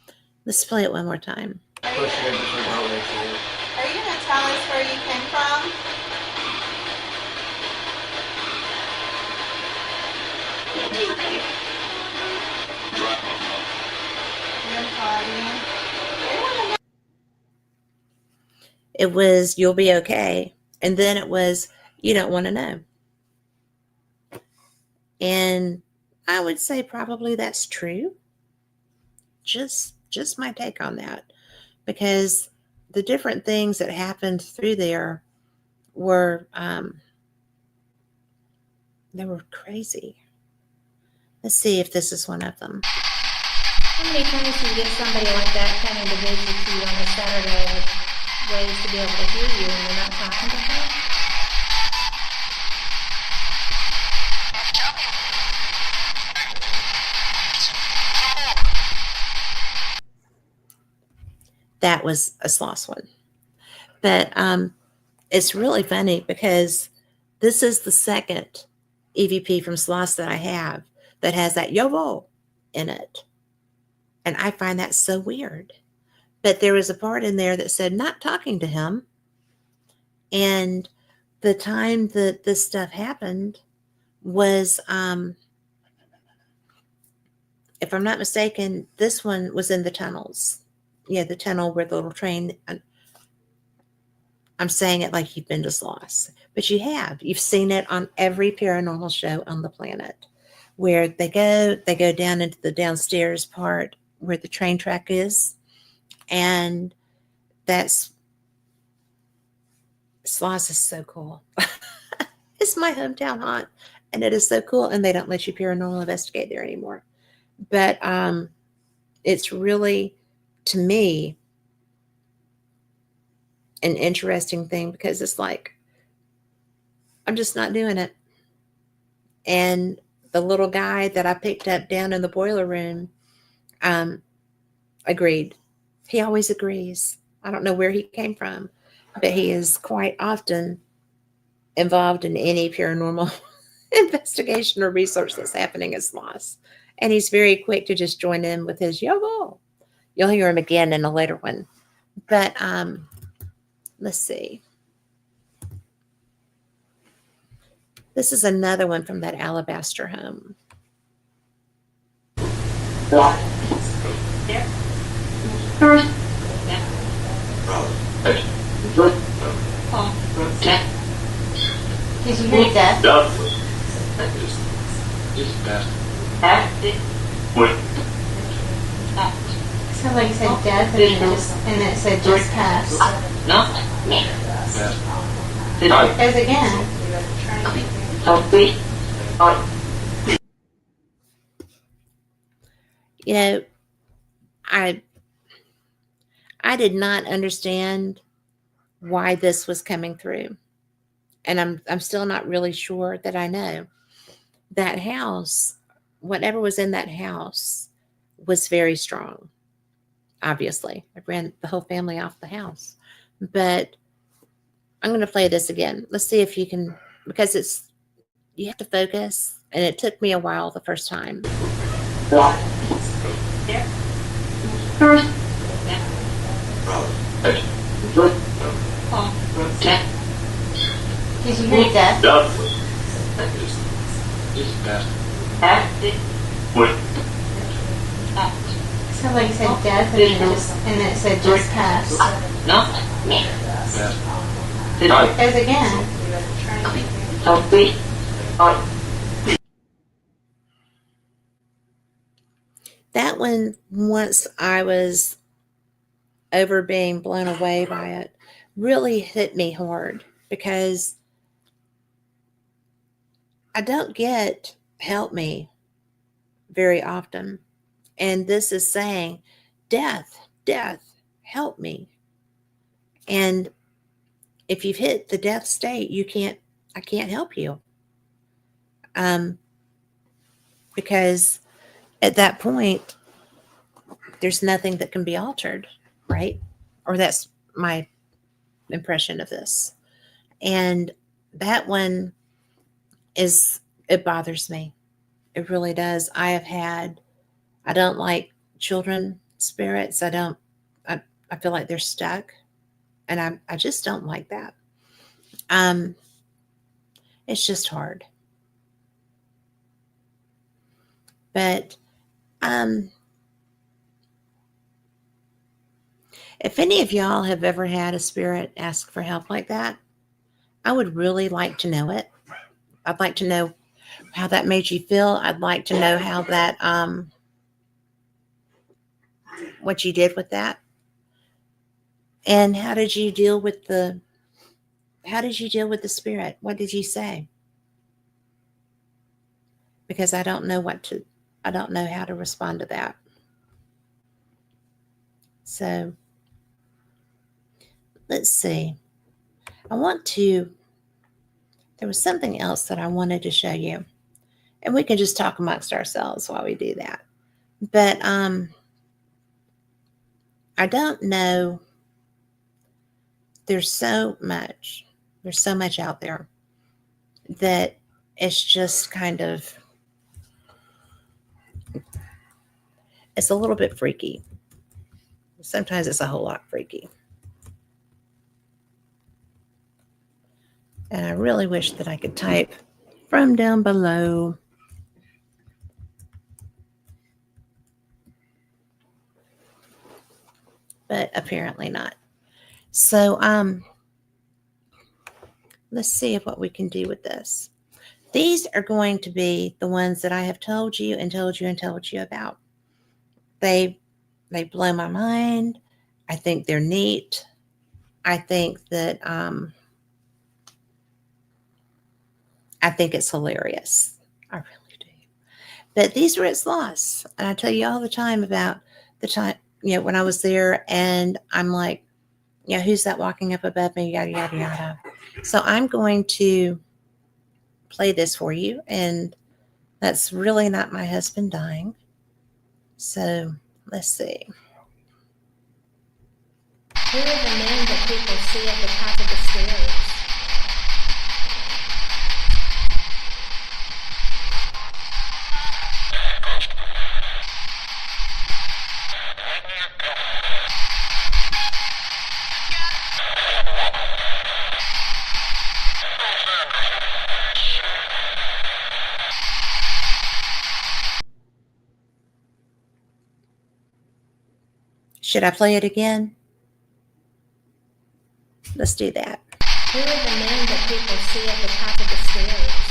Let's play it one more time. Are you going to tell us where you came from? It was, you'll be okay. And then it was, you don't want to know. And I would say probably that's true. Just my take on that. Because the different things that happened through there were, they were crazy. Let's see if this is one of them. How many times do you get somebody like that coming to visit you on a Saturday with ways to be able to hear you and you're not talking to her? That was a Sloss one. But it's really funny because this is the second EVP from Sloss that I have that has that yovo in it. And I find that so weird. But there was a part in there that said not talking to him. And the time that this stuff happened was, if I'm not mistaken, this one was in the tunnels. Yeah, the tunnel where the little train. I'm saying it like you've been to Sloss, but you have. You've seen it on every paranormal show on the planet, where they go down into the downstairs part where the train track is, and that's Sloss is so cool. It's my hometown haunt, and it is so cool. And they don't let you paranormal investigate there anymore. But it's really, to me, an interesting thing because it's like, I'm just not doing it. And the little guy that I picked up down in the boiler room agreed. He always agrees. I don't know where he came from, but he is quite often involved in any paranormal investigation or research that's happening at Sloss. And he's very quick to just join in with his yogo. You'll hear him again in a later one. But let's see. This is another one from that alabaster home. There. Did you hear that? Somebody said death and it said just passed. It goes again. You know, I did not understand why this was coming through. And I'm still not really sure that I know. That house whatever was in that house was very strong. Obviously, I ran the whole family off the house. But I'm going to play this again. Let's see if you can, because you have to focus, and it took me a while the first time. Did you hear death? Somebody said death, and then it said just passed. It goes again. That one, once I was over being blown away by it, really hit me hard because I don't get help me very often. And this is saying, death, death, help me. And if you've hit the death state, I can't help you. Because at that point, there's nothing that can be altered, right? Or that's my impression of this. And that one it bothers me. It really does. I don't like children spirits. I feel like they're stuck, and I just don't like that. It's just hard. But if any of y'all have ever had a spirit ask for help like that, I would really like to know it. I'd like to know how that made you feel. I'd like to know how that what you did with that. And how did you deal with the spirit? What did you say? Because I don't know how to respond to that. So let's see. There was something else that I wanted to show you. And we can just talk amongst ourselves while we do that. But I don't know. There's so much out there that it's just it's a little bit freaky. Sometimes it's a whole lot freaky. And I really wish that I could type from down below. But apparently not. So let's see what we can do with this. These are going to be the ones that I have told you about. They blow my mind. I think they're neat. I think that I think it's hilarious. I really do. But these were its loss. And I tell you all the time about the time, when I was there, and I'm like, who's that walking up above me? Yada, yada, yada. So I'm going to play this for you. And that's really not my husband dying. So let's see. Who are the men that people see at the top of the stairs? Should I play it again? Let's do that. Who are the men that people see at the top of the stairs?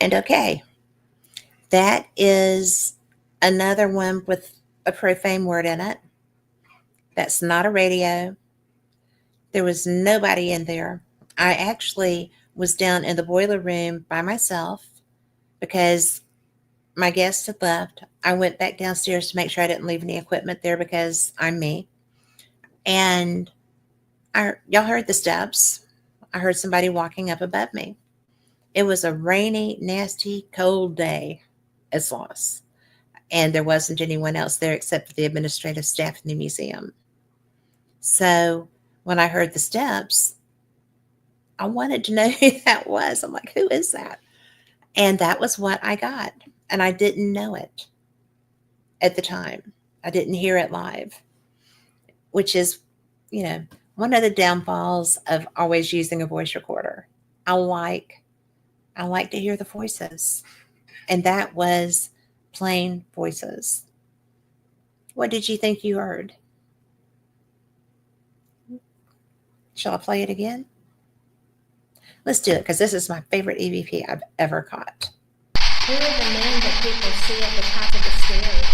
And okay, that is another one with a profane word in it. That's not a radio. There was nobody in there. I actually was down in the boiler room by myself because my guests had left. I went back downstairs to make sure I didn't leave any equipment there because I'm me. And y'all heard the steps. I heard somebody walking up above me. It was a rainy, nasty, cold day at Sloss. And there wasn't anyone else there except for the administrative staff in the museum. So when I heard the steps, I wanted to know who that was. I'm like, who is that? And that was what I got. And I didn't know it at the time. I didn't hear it live, which is, one of the downfalls of always using a voice recorder. I like to hear the voices. And that was plain voices. What did you think you heard? Shall I play it again? Let's do it because this is my favorite EVP I've ever caught. Who are the men that people see at the top of the stairs?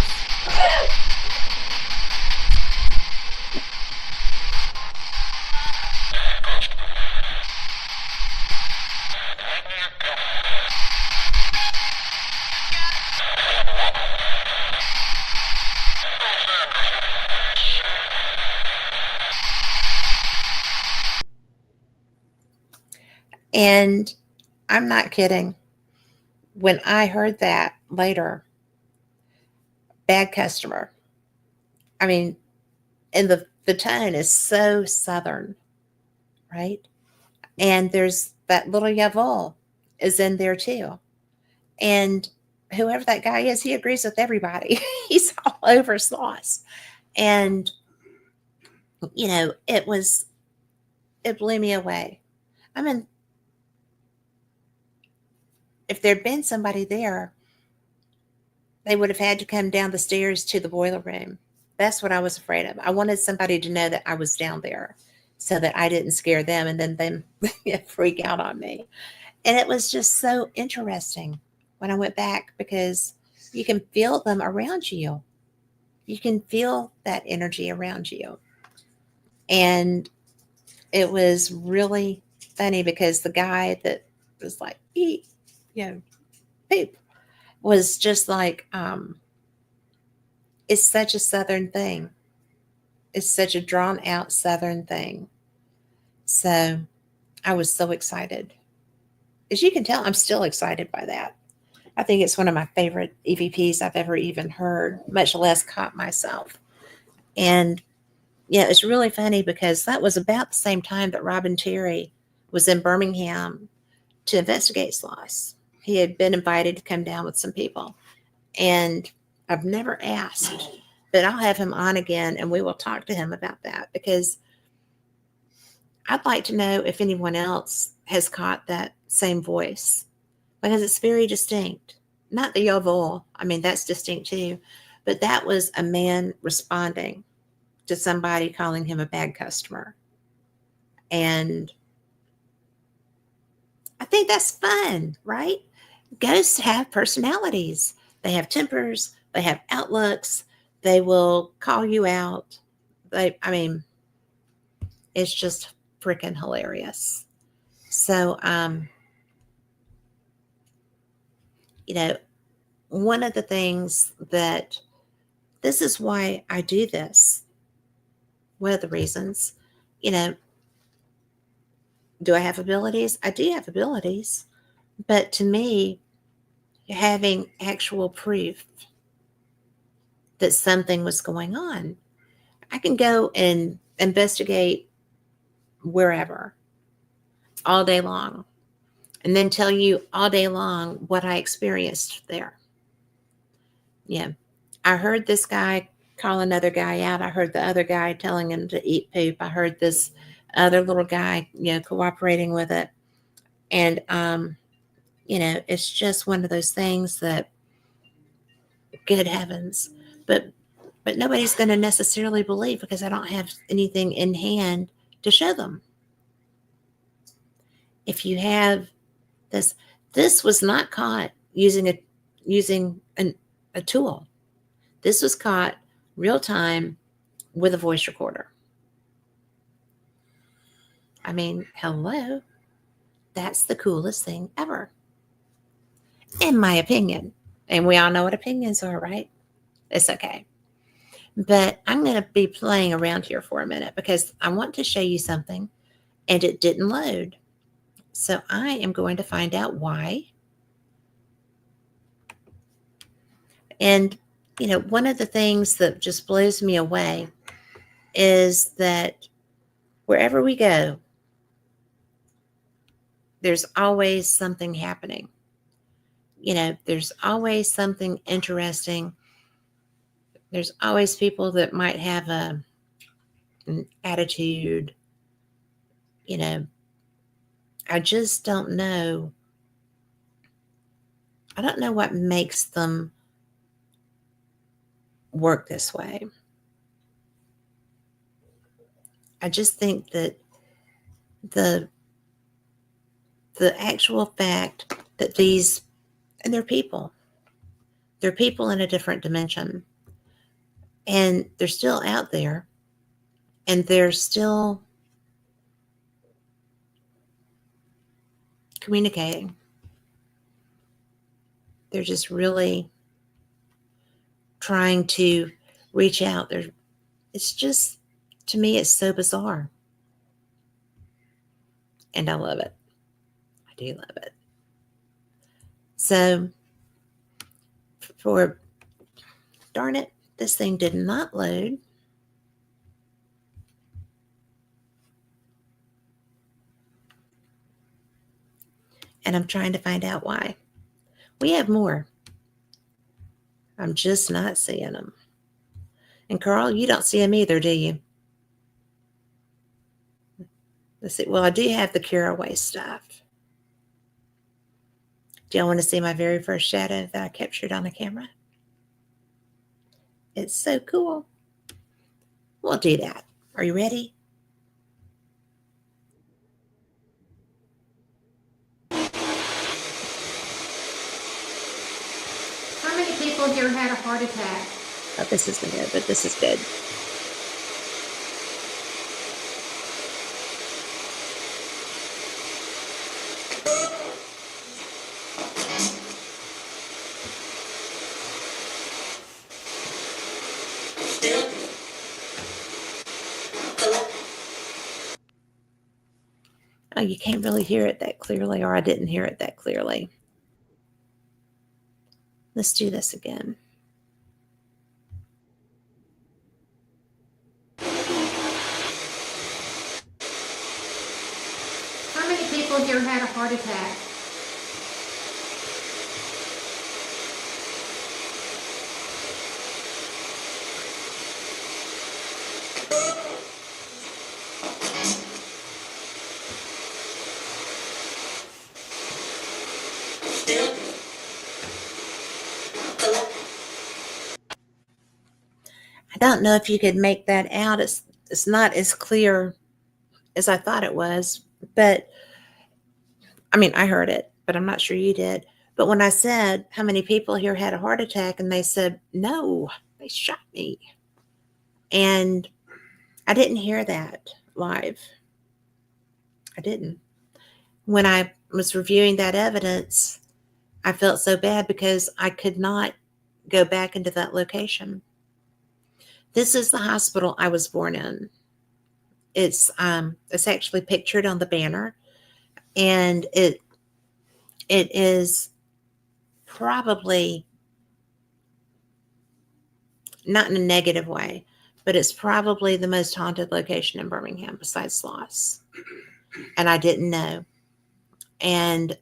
And I'm not kidding. When I heard that later, bad customer. I mean, and the tone is so southern, right? And there's that little Yavol is in there too. And whoever that guy is, he agrees with everybody. He's all over Sloss. And, it blew me away. I mean, if there'd been somebody there, they would have had to come down the stairs to the boiler room. That's what I was afraid of. I wanted somebody to know that I was down there so that I didn't scare them and then them freak out on me. And it was just so interesting when I went back because you can feel them around you. You can feel that energy around you. And it was really funny because the guy that was like, eat, poop, was just like, it's such a Southern thing. It's such a drawn out Southern thing. So I was so excited. As you can tell, I'm still excited by that. I think it's one of my favorite EVPs I've ever even heard, much less caught myself. And yeah, it's really funny because that was about the same time that Robin Terry was in Birmingham to investigate Sloss. He had been invited to come down with some people. And I've never asked, but I'll have him on again and we will talk to him about that because I'd like to know if anyone else has caught that same voice because it's very distinct. Not the Yovel, I mean, that's distinct too, but that was a man responding to somebody calling him a bad customer. And I think that's fun, right? Ghosts have personalities. They have tempers. They have outlooks. They will call you out. It's just freaking hilarious. So, one of the things that this is why I do this. One of the reasons, do I have abilities? I do have abilities. But to me, having actual proof that something was going on, I can go and investigate wherever all day long and then tell you all day long what I experienced there. Yeah. I heard this guy call another guy out. I heard the other guy telling him to eat poop. I heard this other little guy, cooperating with it. And, it's just one of those things that, good heavens, but nobody's going to necessarily believe because I don't have anything in hand to show them. If you have this was not caught using a tool. This was caught real time with a voice recorder. I mean, hello, that's the coolest thing ever, in my opinion. And we all know what opinions are, right? It's okay. But I'm going to be playing around here for a minute because I want to show you something and it didn't load. So I am going to find out why. And, one of the things that just blows me away is that wherever we go, there's always something happening. There's always something interesting. There's always people that might have an attitude. I just don't know. I don't know what makes them work this way. I just think that the actual fact that and they're people in a different dimension, and they're still out there, and they're still communicating. They're just really trying to reach out. It's just, to me, it's so bizarre. And I love it. I do love it. So, darn it, this thing did not load. And I'm trying to find out why. We have more. I'm just not seeing them. And Carl, you don't see them either, do you? Let's see. Well, I do have the Caraway stuff. Do y'all want to see my very first shadow that I captured on the camera? It's so cool. We'll do that. Are you ready? How many people here had a heart attack? Oh, this isn't good, but this is good. Oh, you can't really hear it that clearly, or I didn't hear it that clearly. Let's do this again. How many people here had a heart attack? I don't know if you could make that out. It's not as clear as I thought it was, but I mean, I heard it, but I'm not sure you did. But when I said how many people here had a heart attack, and they said, no, they shot me. And I didn't hear that live. I didn't. When I was reviewing that evidence, I felt so bad because I could not go back into that location. This is the hospital I was born in. It's actually pictured on the banner, and it is probably not in a negative way, but it's probably the most haunted location in Birmingham besides Sloss. And I didn't know. And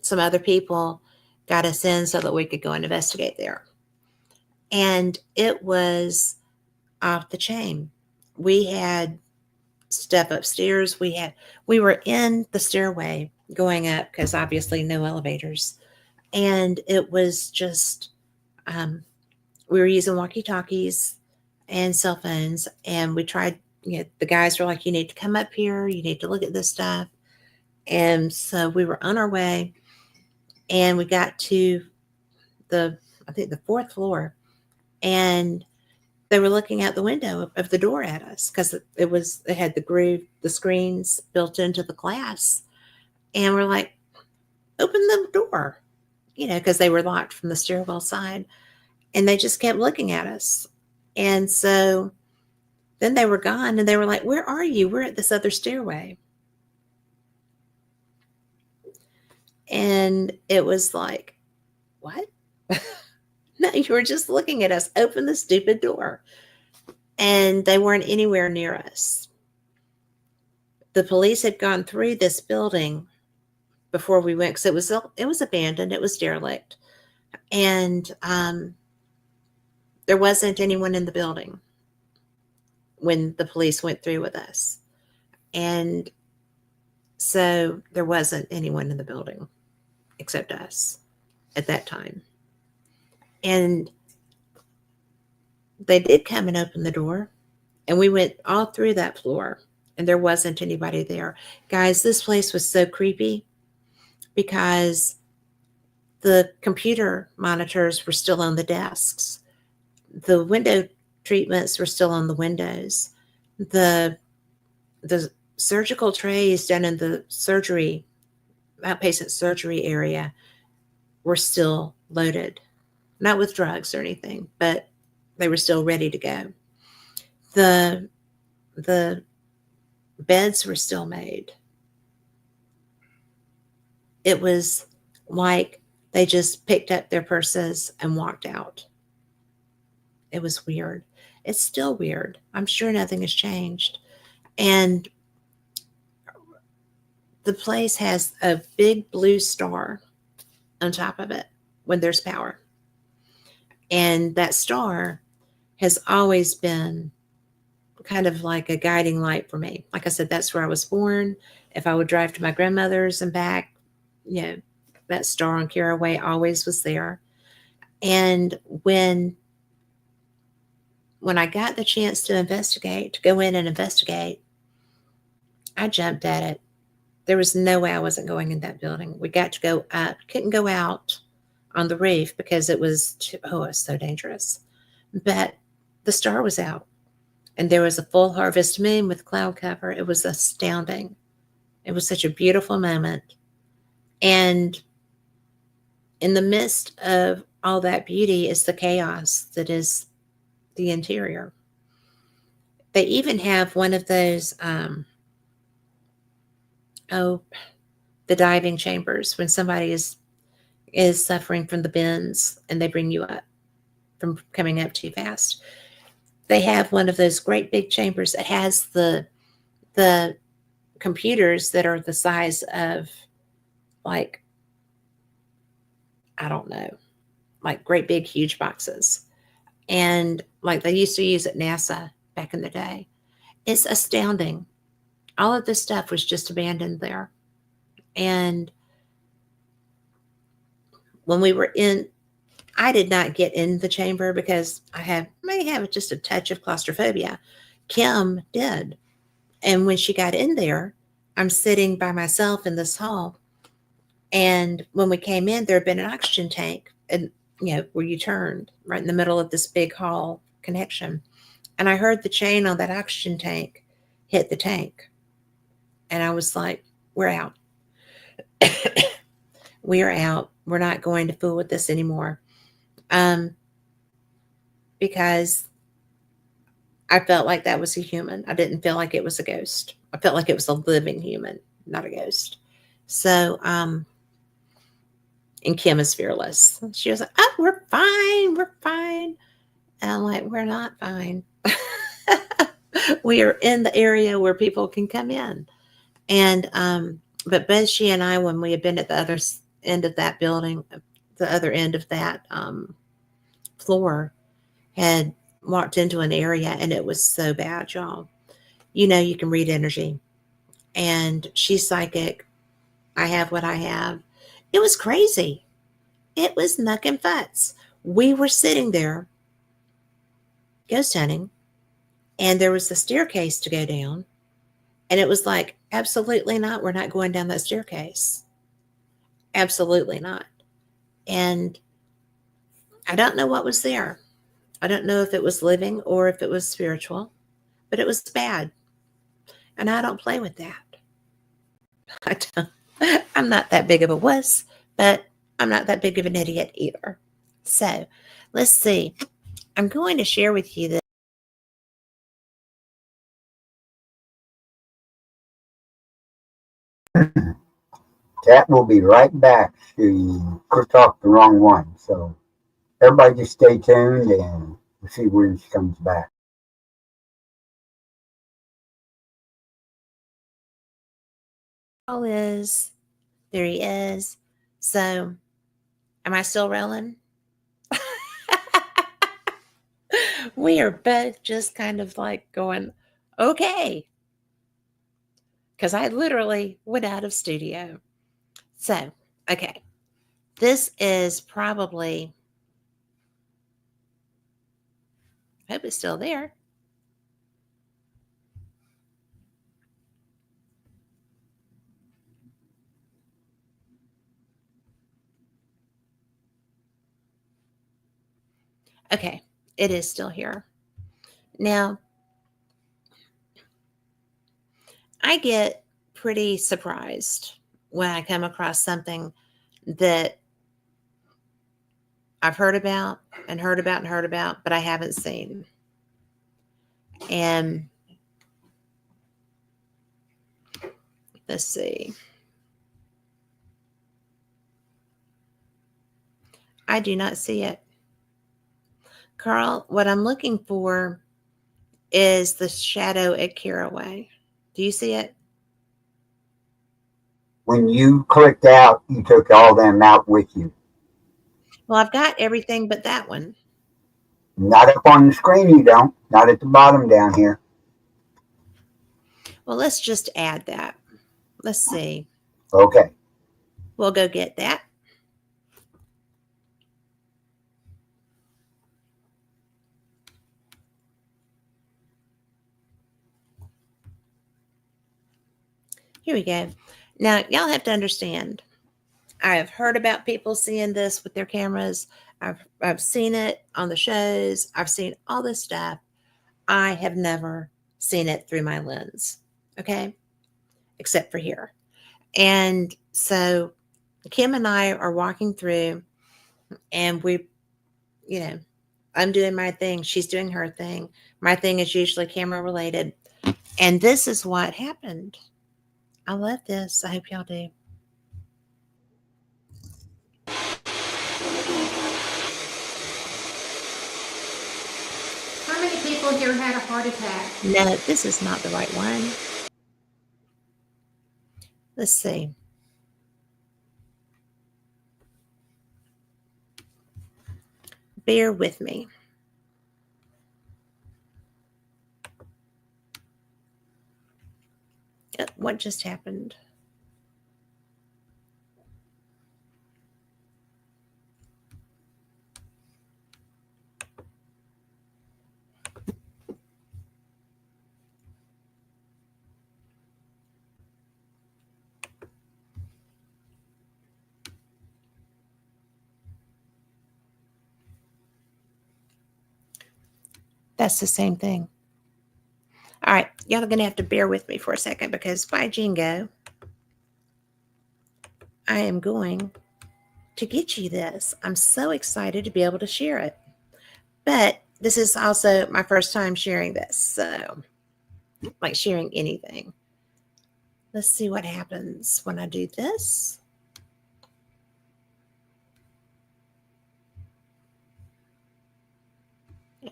some other people got us in so that we could go and investigate there. And it was off the chain. We had stuff upstairs. We were in the stairway going up because obviously no elevators. And it was just, we were using walkie-talkies and cell phones, and we tried, the guys were like, you need to come up here, you need to look at this stuff. And so we were on our way, and we got to I think the fourth floor, and they were looking out the window of the door at us because it had the screens built into the glass. And we're like, open the door, because they were locked from the stairwell side. And they just kept looking at us. And so then they were gone and they were like, where are you? We're at this other stairway. And it was like, what? No, you were just looking at us. Open the stupid door. And they weren't anywhere near us. The police had gone through this building before we went, because it was abandoned. It was derelict. And there wasn't anyone in the building when the police went through with us. And so there wasn't anyone in the building except us at that time. And they did come and open the door, and we went all through that floor, and there wasn't anybody there. Guys, this place was so creepy because the computer monitors were still on the desks. The window treatments were still on the windows. The surgical trays down in the outpatient surgery area were still loaded. Not with drugs or anything, but they were still ready to go. The beds were still made. It was like they just picked up their purses and walked out. It was weird. It's still weird. I'm sure nothing has changed. And the place has a big blue star on top of it when there's power. And that star has always been kind of like a guiding light for me. Like I said, that's where I was born. If I would drive to my grandmother's and back, that star on Caraway always was there. And when I got the chance to go in and investigate, I jumped at it. There was no way I wasn't going in that building. We got to go up, couldn't go out on the reef because it was so dangerous. But the star was out, and there was a full harvest moon with cloud cover. It was astounding. It was such a beautiful moment. And in the midst of all that beauty is the chaos that is the interior. They even have one of those, the diving chambers when somebody is suffering from the bends and they bring you up from coming up too fast. They have one of those great big chambers that has the computers that are the size of, like, I don't know, like great big huge boxes. And like they used to use at NASA back in the day. It's astounding. All of this stuff was just abandoned there. And when we were in, I did not get in the chamber because I may have just a touch of claustrophobia. Kim did. And when she got in there, I'm sitting by myself in this hall. And when we came in, there had been an oxygen tank, and where you turned right in the middle of this big hall connection. And I heard the chain on that oxygen tank hit the tank. And I was like, we're out. We're out. We're not going to fool with this anymore. Because I felt like that was a human. I didn't feel like it was a ghost. I felt like it was a living human, not a ghost. So, and Kim is fearless. She was like, oh, we're fine. We're fine. And I'm like, we're not fine. We are in the area where people can come in. And, but both she and I, when we had been at the other end of that building, the other end of that floor, had walked into an area, and it was so bad, y'all. You can read energy. And she's psychic. I have what I have. It was crazy. It was nuck and futz. We were sitting there ghost hunting, and there was a staircase to go down. And it was like, absolutely not. We're not going down that staircase. Absolutely not. And I don't know what was there. I don't know if it was living or if it was spiritual, but it was bad. And I don't play with that. I don't, I'm not that big of a wuss, but I'm not that big of an idiot either. So let's see. I'm going to share with you this. Cat will be right back. She clicked off the wrong one. So everybody just stay tuned and we'll see when she comes back. All is. There he is. So am I still rolling? We are both just kind of like going, okay. Because I literally went out of studio. So, okay. This is probably, I hope it's still there. Okay, it is still here. Now, I get pretty surprised when I come across something that I've heard about and heard about and heard about, but I haven't seen. And let's see. I do not see it. Carl, what I'm looking for is the shadow at Caraway. Do you see it? When you clicked out, you took all them out with you. Well, I've got everything but that one. Not up on the screen, you don't. Not at the bottom down here. Well, let's just add that. Let's see. Okay. We'll go get that. Here we go. Now, y'all have to understand, I have heard about people seeing this with their cameras. I've seen it on the shows. I've seen all this stuff. I have never seen it through my lens. Okay? Except for here. And so Kim and I are walking through and I'm doing my thing. She's doing her thing. My thing is usually camera related. And this is what happened. I love this. I hope y'all do. How many people here had a heart attack? No, this is not the right one. Let's see. Bear with me. What just happened? That's the same thing. All right, y'all are going to have to bear with me for a second because by Jingo, I am going to get you this. I'm so excited to be able to share it. But this is also my first time sharing this. So, like sharing anything. Let's see what happens when I do this.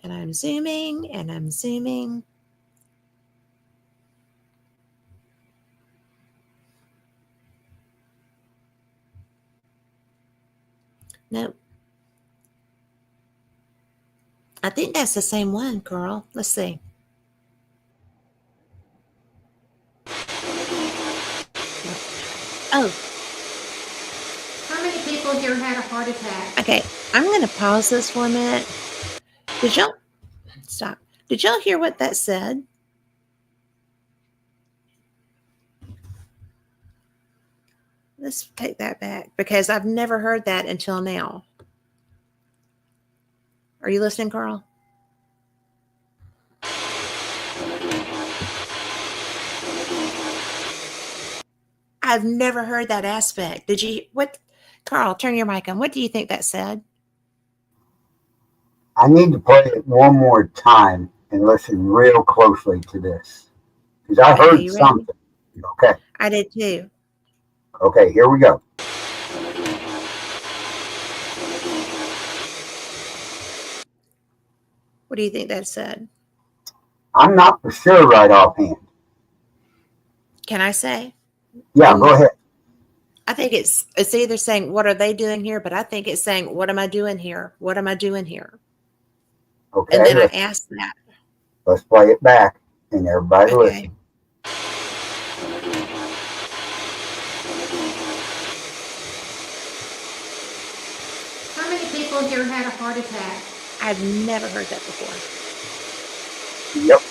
And I'm zooming and I'm zooming. Nope. I think that's the same one, Carl. Let's see. Oh, How many people here had a heart attack? okay. I'm going to pause this for a minute. Did y'all stop? Did y'all hear what that said? Let's take that back because I've never heard that until now. Are you listening, Carl? I've never heard that aspect. Did you? What, Carl? Turn your mic on. What do you think that said? I need to play it one more time and listen real closely to this because I Okay, heard you ready? something. Okay, I did too. okay, here we go. What do you think that said? I'm not for sure right offhand. Can I say? Yeah, And go ahead. I think it's either saying, what are they doing here? But I think it's saying, what am I doing here? What am I doing here? And Okay, then I asked that. let's play it back and everybody Okay. listen. How many people here had a heart attack? I've never heard that before. Yep.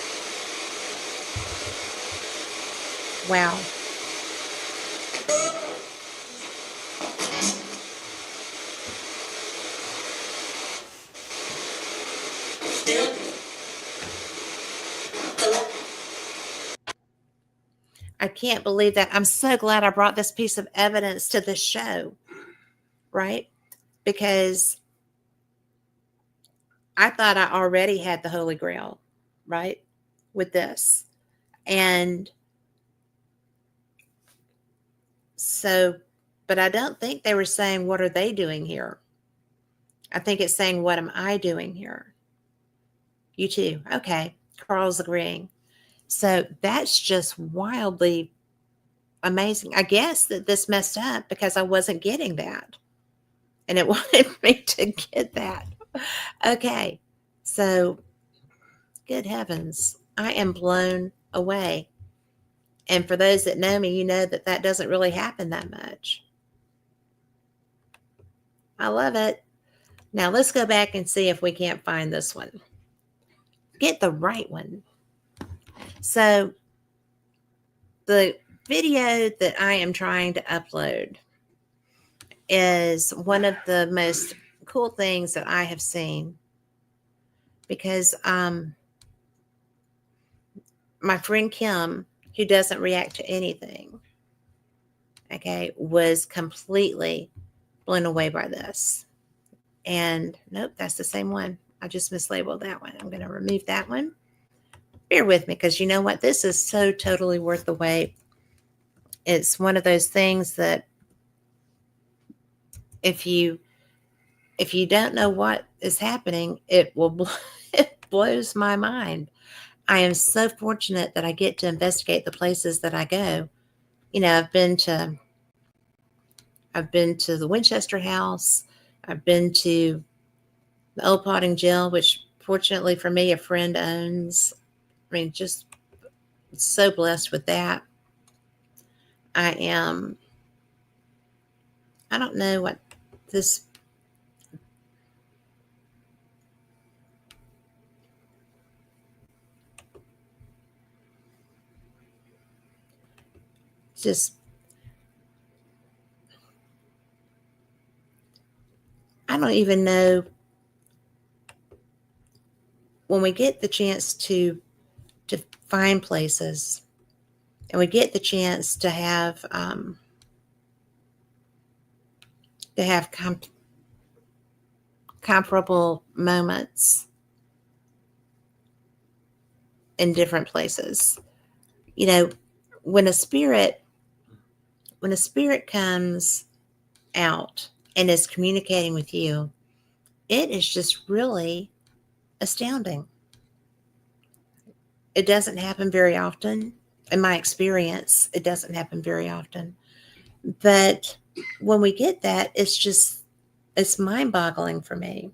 Wow. I can't believe that. I'm so glad I brought this piece of evidence to the show, right? Because I thought I already had the Holy Grail, right? With this. And so, but I don't think they were saying, what are they doing here? I think it's saying, what am I doing here? You too. Okay. Carl's agreeing. So that's just wildly amazing. I guess that this messed up because I wasn't getting that. And it wanted me to get that. Okay. So, good heavens. I am blown away. And for those that know me, you know that that doesn't really happen that much. I love it. Now let's go back and see if we can't find this one. Get the right one. So, the video that I am trying to upload is one of the most cool things that I have seen because my friend Kim, who doesn't react to anything, okay, was completely blown away by this. And nope, that's the same one. I just mislabeled that one. I'm going to remove that one. Bear with me because you know what? This is so totally worth the wait. It's one of those things that if you don't know what is happening, it blows my mind. I am so fortunate that I get to investigate the places that I go. You know, I've been to the Winchester House. I've been to the Old Potting Jail, which fortunately for me, a friend owns. I mean, just so blessed with that. I don't know what this. Just, I don't even know when we get the chance to find places and we get the chance to have comparable moments in different places. You know, when a spirit comes out and is communicating with you, it is just really astounding. It doesn't happen very often. In my experience, it doesn't happen very often. But when we get that, it's mind boggling for me.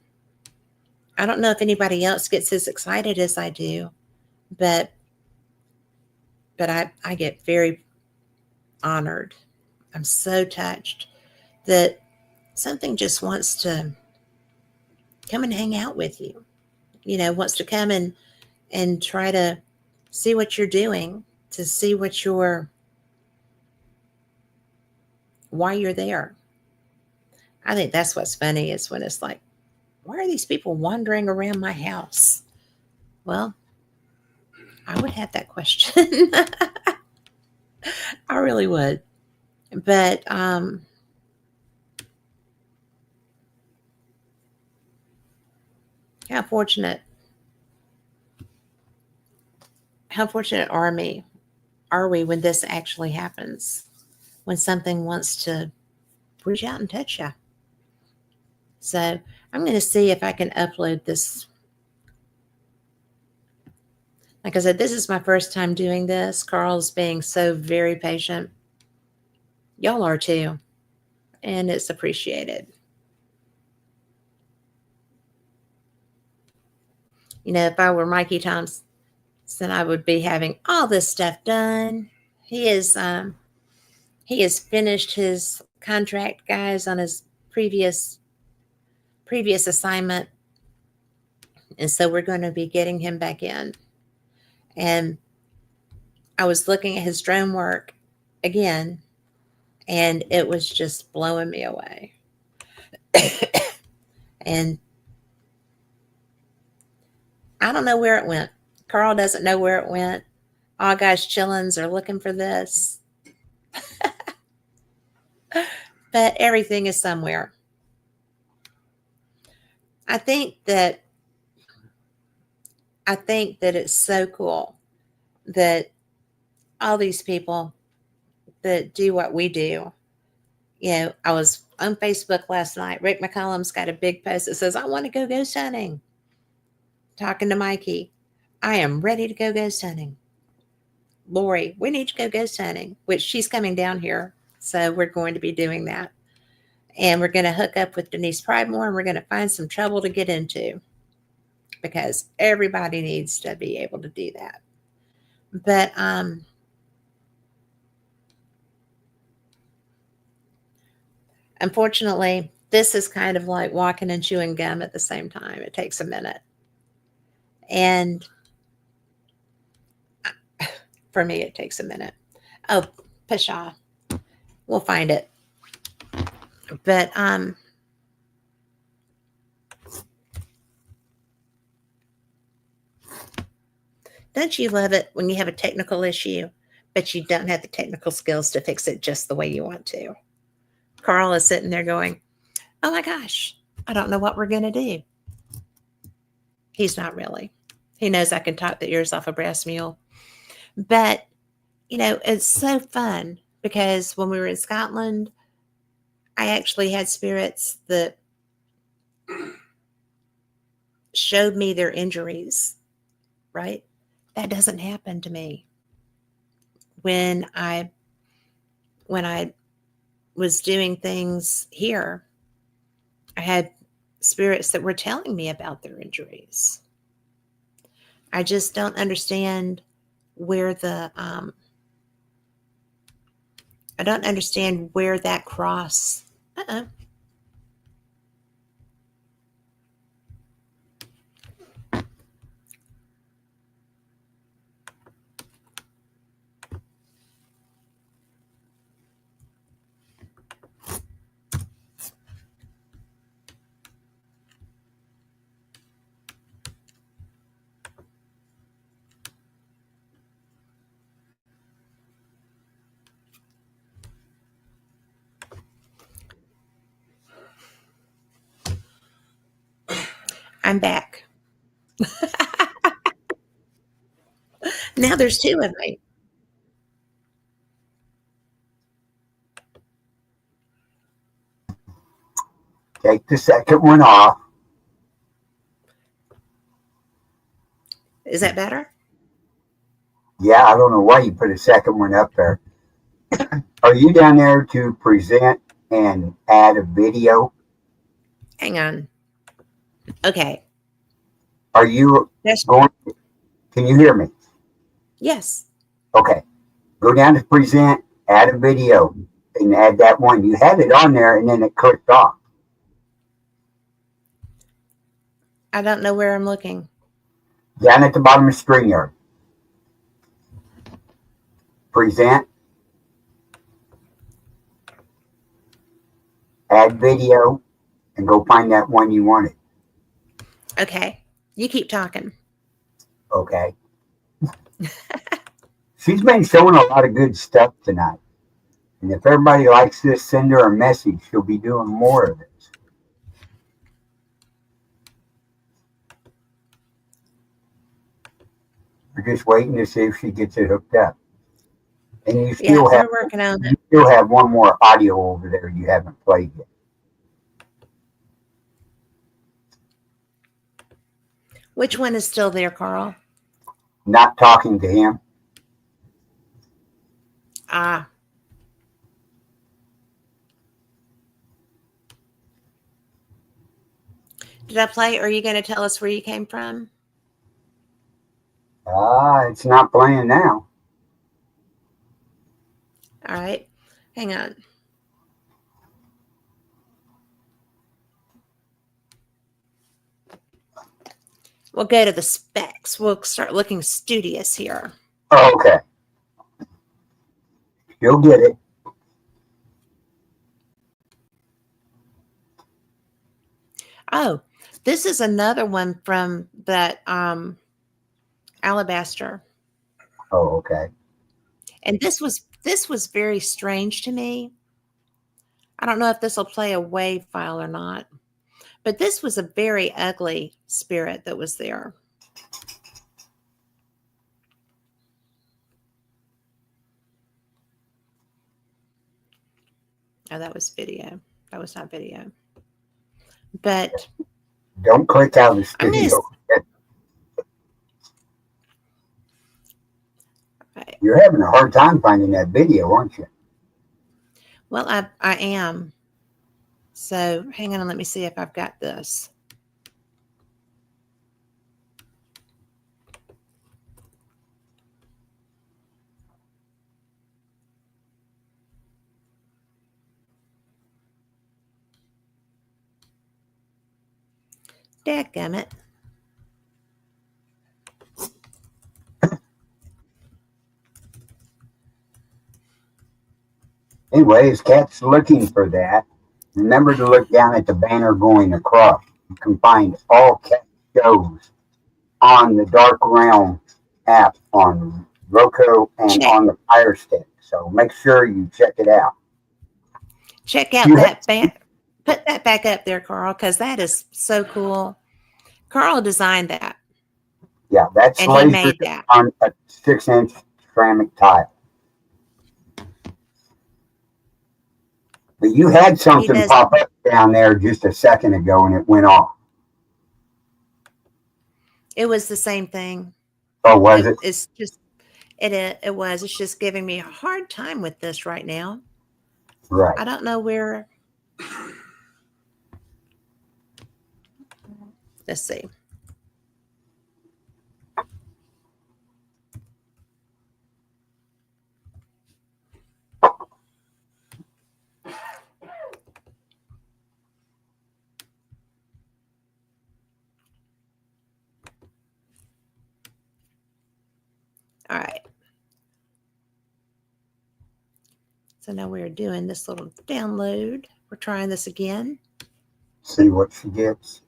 I don't know if anybody else gets as excited as I do, but I get very honored. I'm so touched that something just wants to come and hang out with you. You know, wants to come and try to see what you're doing, to see why you're there. I think that's what's funny is when it's like, why are these people wandering around my house? Well, I would have that question. I really would. But how fortunate are we when this actually happens, when something wants to reach out and touch you. So I'm going to see if I can upload this. Like I said, this is my first time doing this. Carl's being so very patient. Y'all are too. And it's appreciated. You know, if I were Mikey Thompson, I would be having all this stuff done. He has finished his contract, guys, on his previous assignment. And so we're going to be getting him back in. And I was looking at his drone work again, and it was just blowing me away. And I don't know where it went. Carl doesn't know where it went. All guys chillins are looking for this. But everything is somewhere. I think that it's so cool that all these people that do what we do. You know, I was on Facebook last night. Rick McCollum's got a big post that says, I want to go ghost hunting. Talking to Mikey. I am ready to go ghost hunting. Lori, we need to go ghost hunting, which she's coming down here. So we're going to be doing that. And we're going to hook up with Denise Pridemore, and we're going to find some trouble to get into, because everybody needs to be able to do that. But unfortunately, this is kind of like walking and chewing gum at the same time. It takes a minute. And for me, it takes a minute. Oh, Pshaw. We'll find it. But don't you love it when you have a technical issue, but you don't have the technical skills to fix it just the way you want to? Carl is sitting there going, oh my gosh, I don't know what we're going to do. He's not really. He knows I can talk the ears off a brass mule. But, you know, it's so fun because when we were in Scotland, I actually had spirits that showed me their injuries, right? That doesn't happen to me. When I was doing things here, I had spirits that were telling me about their injuries. I just don't understand where I don't understand where that cross. I'm back. Now there's two of me. Take the second one off. Is that better? Yeah, I don't know why you put a second one up there. Are you down there to present and add a video? Hang on. Okay. Are you That's going? Can you hear me? yes. Okay. Go down to present, add a video, and add that one. You had it on there, and then it clicked off. I don't know where I'm looking. Down at the bottom of StreamYard. Present. Add video, and go find that one you wanted. Okay. You keep talking. Okay. She's been showing a lot of good stuff tonight. And if everybody likes this, send her a message. She'll be doing more of this. We're just waiting to see if she gets it hooked up. And you Yeah, still have we're working on you it. still have one more audio over there you haven't played yet. Which one is still there, Carl? Not talking to him. Ah. Did I play, or are you going to tell us where you came from? It's not playing now. All right. Hang on. We'll go to the specs. We'll start looking studious here. Oh, okay. You'll get it. Oh, this is another one from that Alabaster. Oh, okay. And this was very strange to me. I don't know if this will play a WAV file or not, but this was a very ugly spirit that was there. Oh, that was video. That was not video. But don't click out of the studio. Right. You're having a hard time finding that video, aren't you? Well, I am. So hang on, let me see if I've got this. Dadgummit. Anyway, as Kat's looking for that, remember to look down at the banner going across. You can find all Cat shows on the Dark Realm app on Roku and on the Fire Stick. So make sure you check it out. Check out that put that back up there, Carl, because that is so cool. Carl designed that. Yeah, that's and he made that on a 6-inch ceramic tile. But you had something pop up down there just a second ago, and it went off. It was the same thing. Oh, was it? It's just it was. It's just giving me a hard time with this right now. Right. I don't know where. Let's see. All right. So now we're doing this little download. We're trying this again. See what she gets.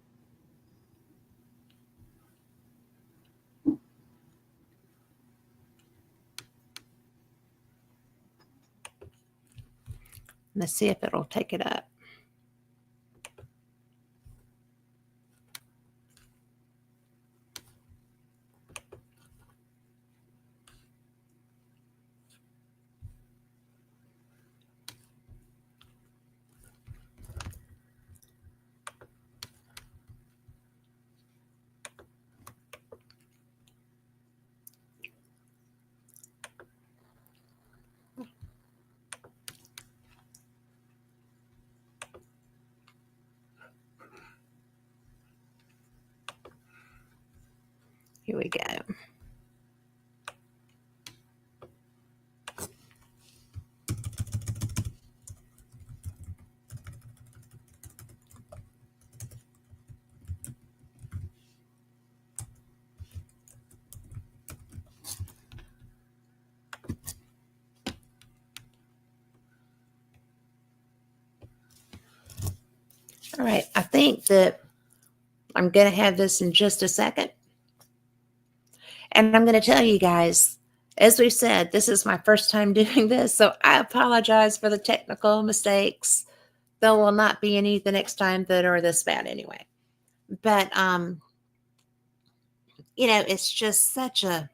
Let's see if it'll take it up. Here we go. All right, I think that I'm going to have this in just a second. And I'm going to tell you guys, As we've said, this is my first time doing this, so I apologize for the technical mistakes. There will not be any the next time that are this bad anyway. But it's just such a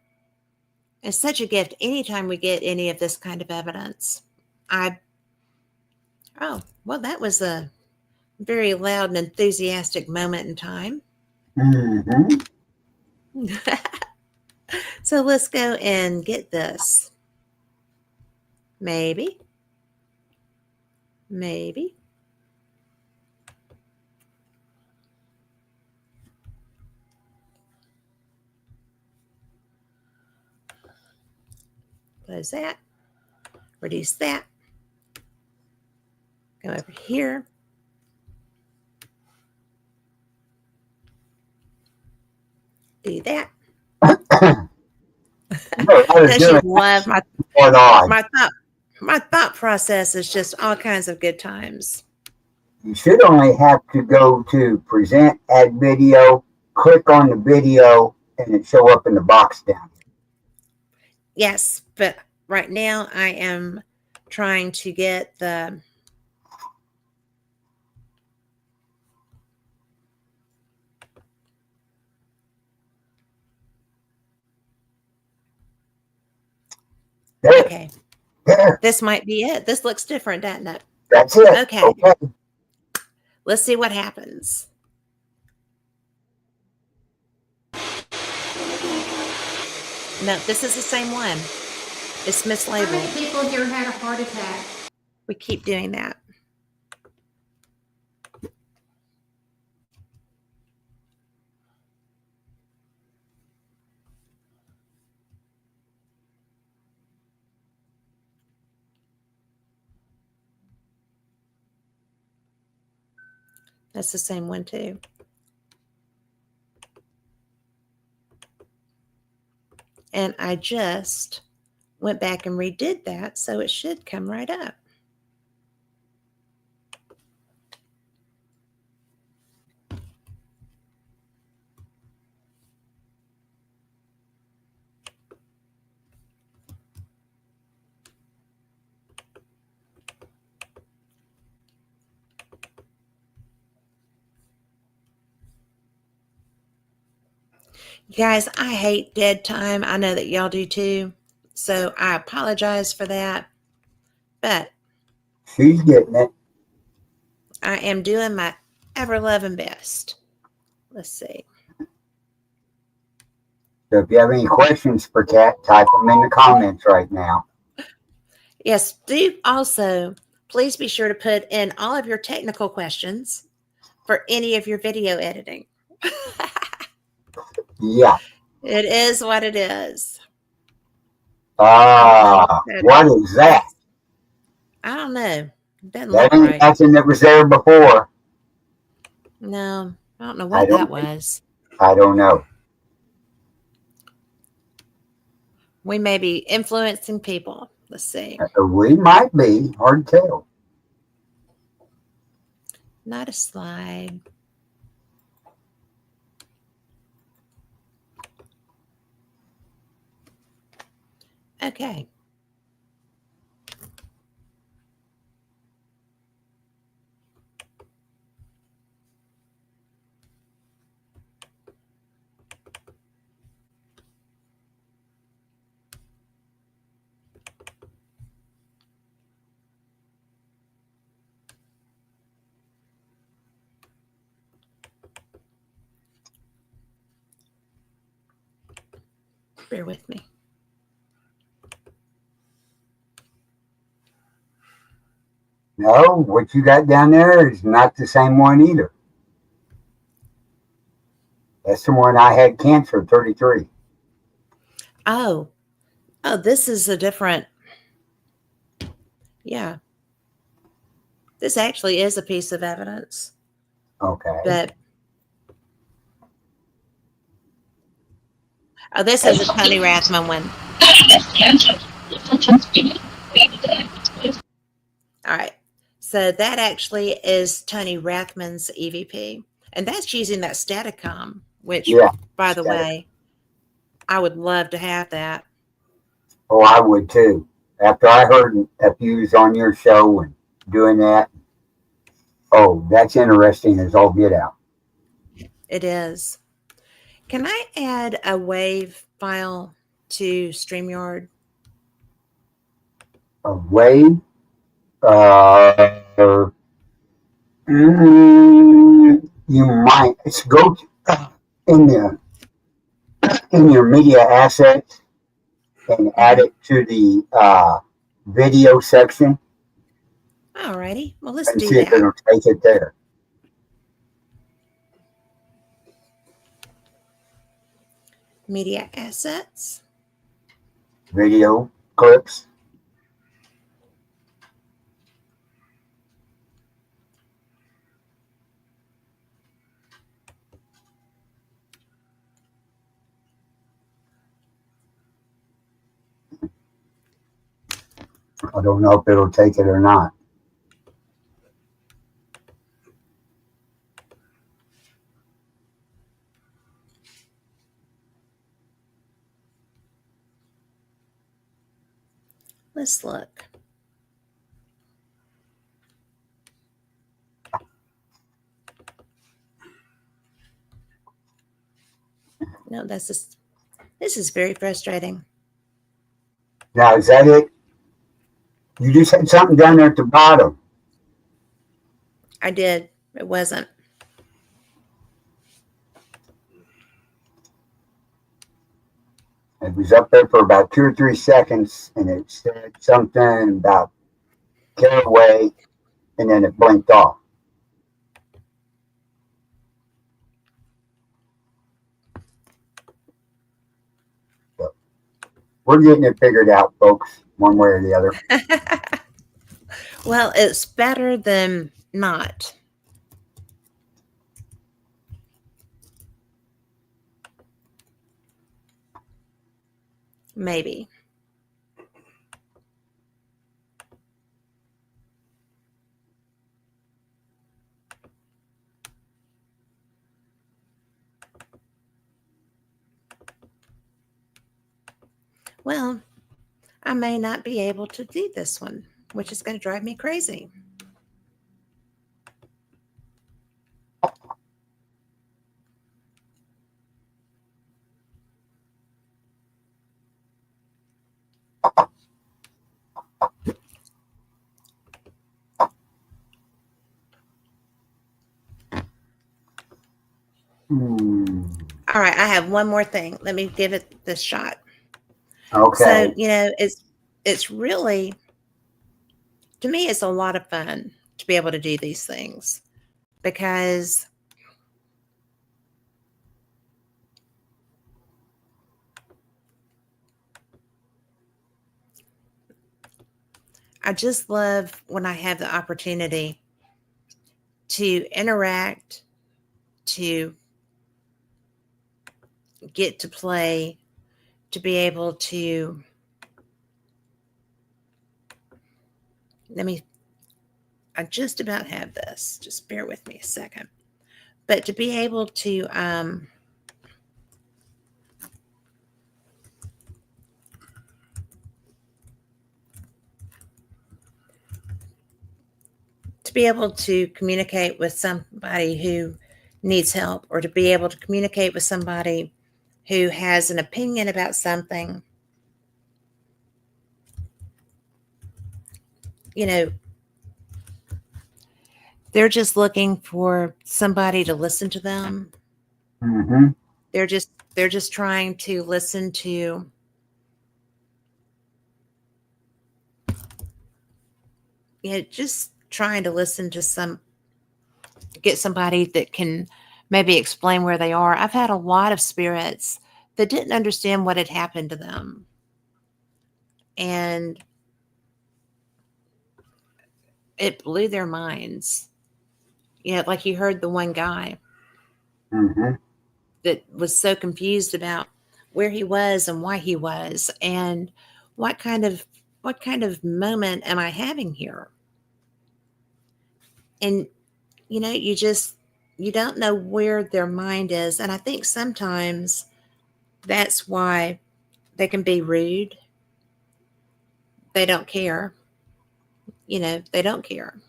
gift anytime we get any of this kind of evidence. That was a very loud and enthusiastic moment in time. Mm-hmm. So let's go and get this. Maybe. Close that. Reduce that. Go over here. Do that. Don't you love my thought process is just all kinds of good times. You should only have to go to present, add video, click on the video, and it show up in the box down. Yes, but right now I am trying to get the There. Okay. There. This might be it. This looks different, doesn't it? That's it. Okay. Let's see what happens. No, this is the same one. It's mislabeled. How many people here had a heart attack? We keep doing that. That's the same one too. And I just went back and redid that, so it should come right up. You guys, I hate dead time. I know that y'all do too. So I apologize for that. But she's getting it. I am doing my ever-loving best. Let's see. So if you have any questions for Kat, type them in the comments right now. Yes, do also, please be sure to put in all of your technical questions for any of your video editing. Yeah. It is what it is. What is that? I don't know. Doesn't That look ain't right. nothing that was there before. No, I don't know what that was. I don't know. We may be influencing people. Let's see. We might be. Hard to tell. Not a slide. Okay. Bear with me. No, what you got down there is not the same one either. That's the one I had cancer, 33. Oh, this is a different. Yeah. This actually is a piece of evidence. Okay. But this is a Tony Rathman one. All right. So that actually is Tony Rathman's EVP. And that's using that Staticom, which, by the way, I would love to have that. Oh, I would too. After I heard that you was on your show and doing that, oh, that's interesting as all get out. It is. Can I add a wave file to StreamYard? A wave, uh, you might. It's go in the in your media assets and add Mm-hmm. it to the video section Alrighty. Well, let's and do see if that. it'll take it there. Media assets. Video clips. I don't know if it'll take it or not. Let's look. No, this is very frustrating. Now, is that it? You just had something down there at the bottom. I did. It wasn't. It was up there for about 2 or 3 seconds, and it said something about caraway, and then it blinked off. So we're getting it figured out, folks, one way or the other. Well, it's better than not. Maybe. Well, I may not be able to do this one, which is going to drive me crazy. All right, I have one more thing. Let me give it this shot. Okay. So, it's really, to me, it's a lot of fun to be able to do these things because I just love when I have the opportunity to interact, to get to play, to be able to, I just about have this. Just bear with me a second. But to be able to be able to communicate with somebody who needs help, or to be able to communicate with somebody who has an opinion about something, you know, they're just looking for somebody to listen to them. Mm-hmm. They're just trying to listen to, just trying to listen to get somebody that can maybe explain where they are. I've had a lot of spirits that didn't understand what had happened to them. And it blew their minds. Like you heard the one guy Mm-hmm. that was so confused about where he was and why he was, and what kind of moment am I having here? And you don't know where their mind is, and I think sometimes that's why they can be rude, they don't care. They don't care.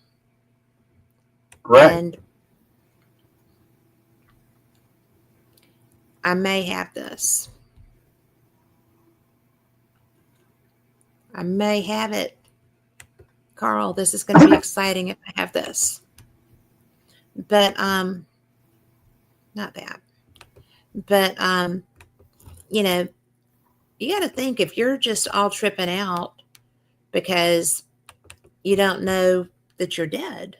Right. And I may have this. I may have it. Carl, this is going to be exciting if I have this. But not that. But you got to think, if you're just all tripping out because you don't know that you're dead.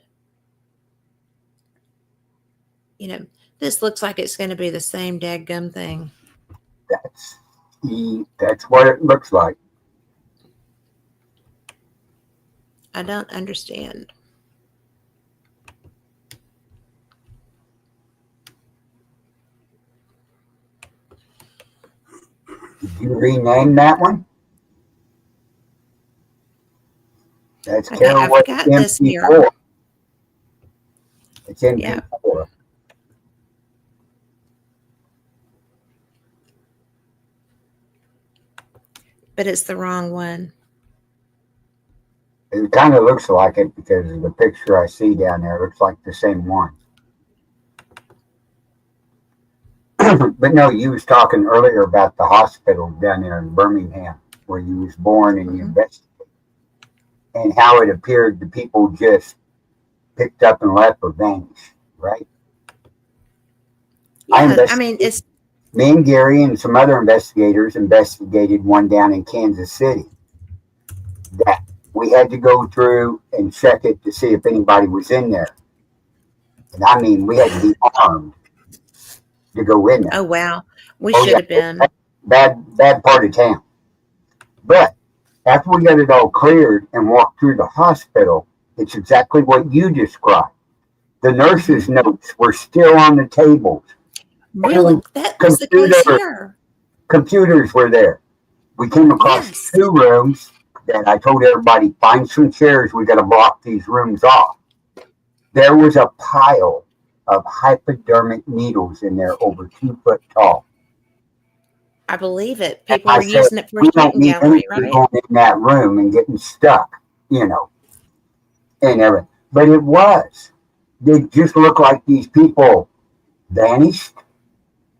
This looks like it's going to be the same dadgum thing. That's what it looks like. I don't understand. Did you rename that one? That's Okay, Carol I've got this MP4. here. It's MP4. Yeah. But it's the wrong one. It kind of looks like it because of the picture I see down there. It looks like the same one. But no, you was talking earlier about the hospital down there in Birmingham where you was born and you investigated, and how it appeared the people just picked up and left or vanished, right? Yeah, I mean, it's... Me and Gary and some other investigators investigated one down in Kansas City that we had to go through and check it to see if anybody was in there. And I mean, we had to be armed to go in there. Oh, wow. We should have been. Bad part of town. But after we got it all cleared and walked through the hospital, it's exactly what you described. The nurses' notes were still on the tables. Really? That was the case here. Computers were there. We came across 2 rooms that I told everybody, find some chairs. We got to block these rooms off. There was a pile of hypodermic needles in there over 2 foot tall. I believe it. People were using it for a shooting gallery, right? Going in that room and getting stuck, and everything. But it was. They just looked like these people vanished,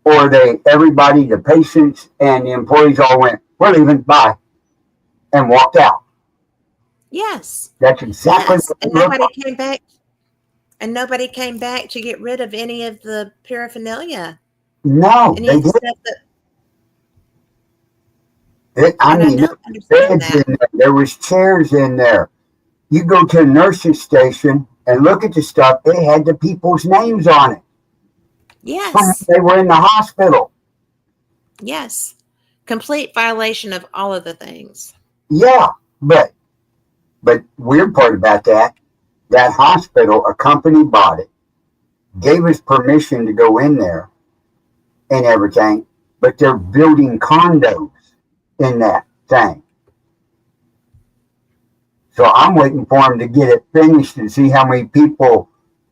or everybody, the patients and the employees all went, we're leaving, bye, and walked out. Yes. That's exactly what and nobody came back. And nobody came back to get rid of any of the paraphernalia. No, they didn't. I don't understand that. There was chairs in there. You go to a nurse's station and look at the stuff. They had the people's names on it. Yes. They were in the hospital. Yes. Complete violation of all of the things. Yeah, but weird part about that hospital, a company bought it, gave us permission to go in there and everything, but they're building condos in that thing. So I'm waiting for them to get it finished and see how many people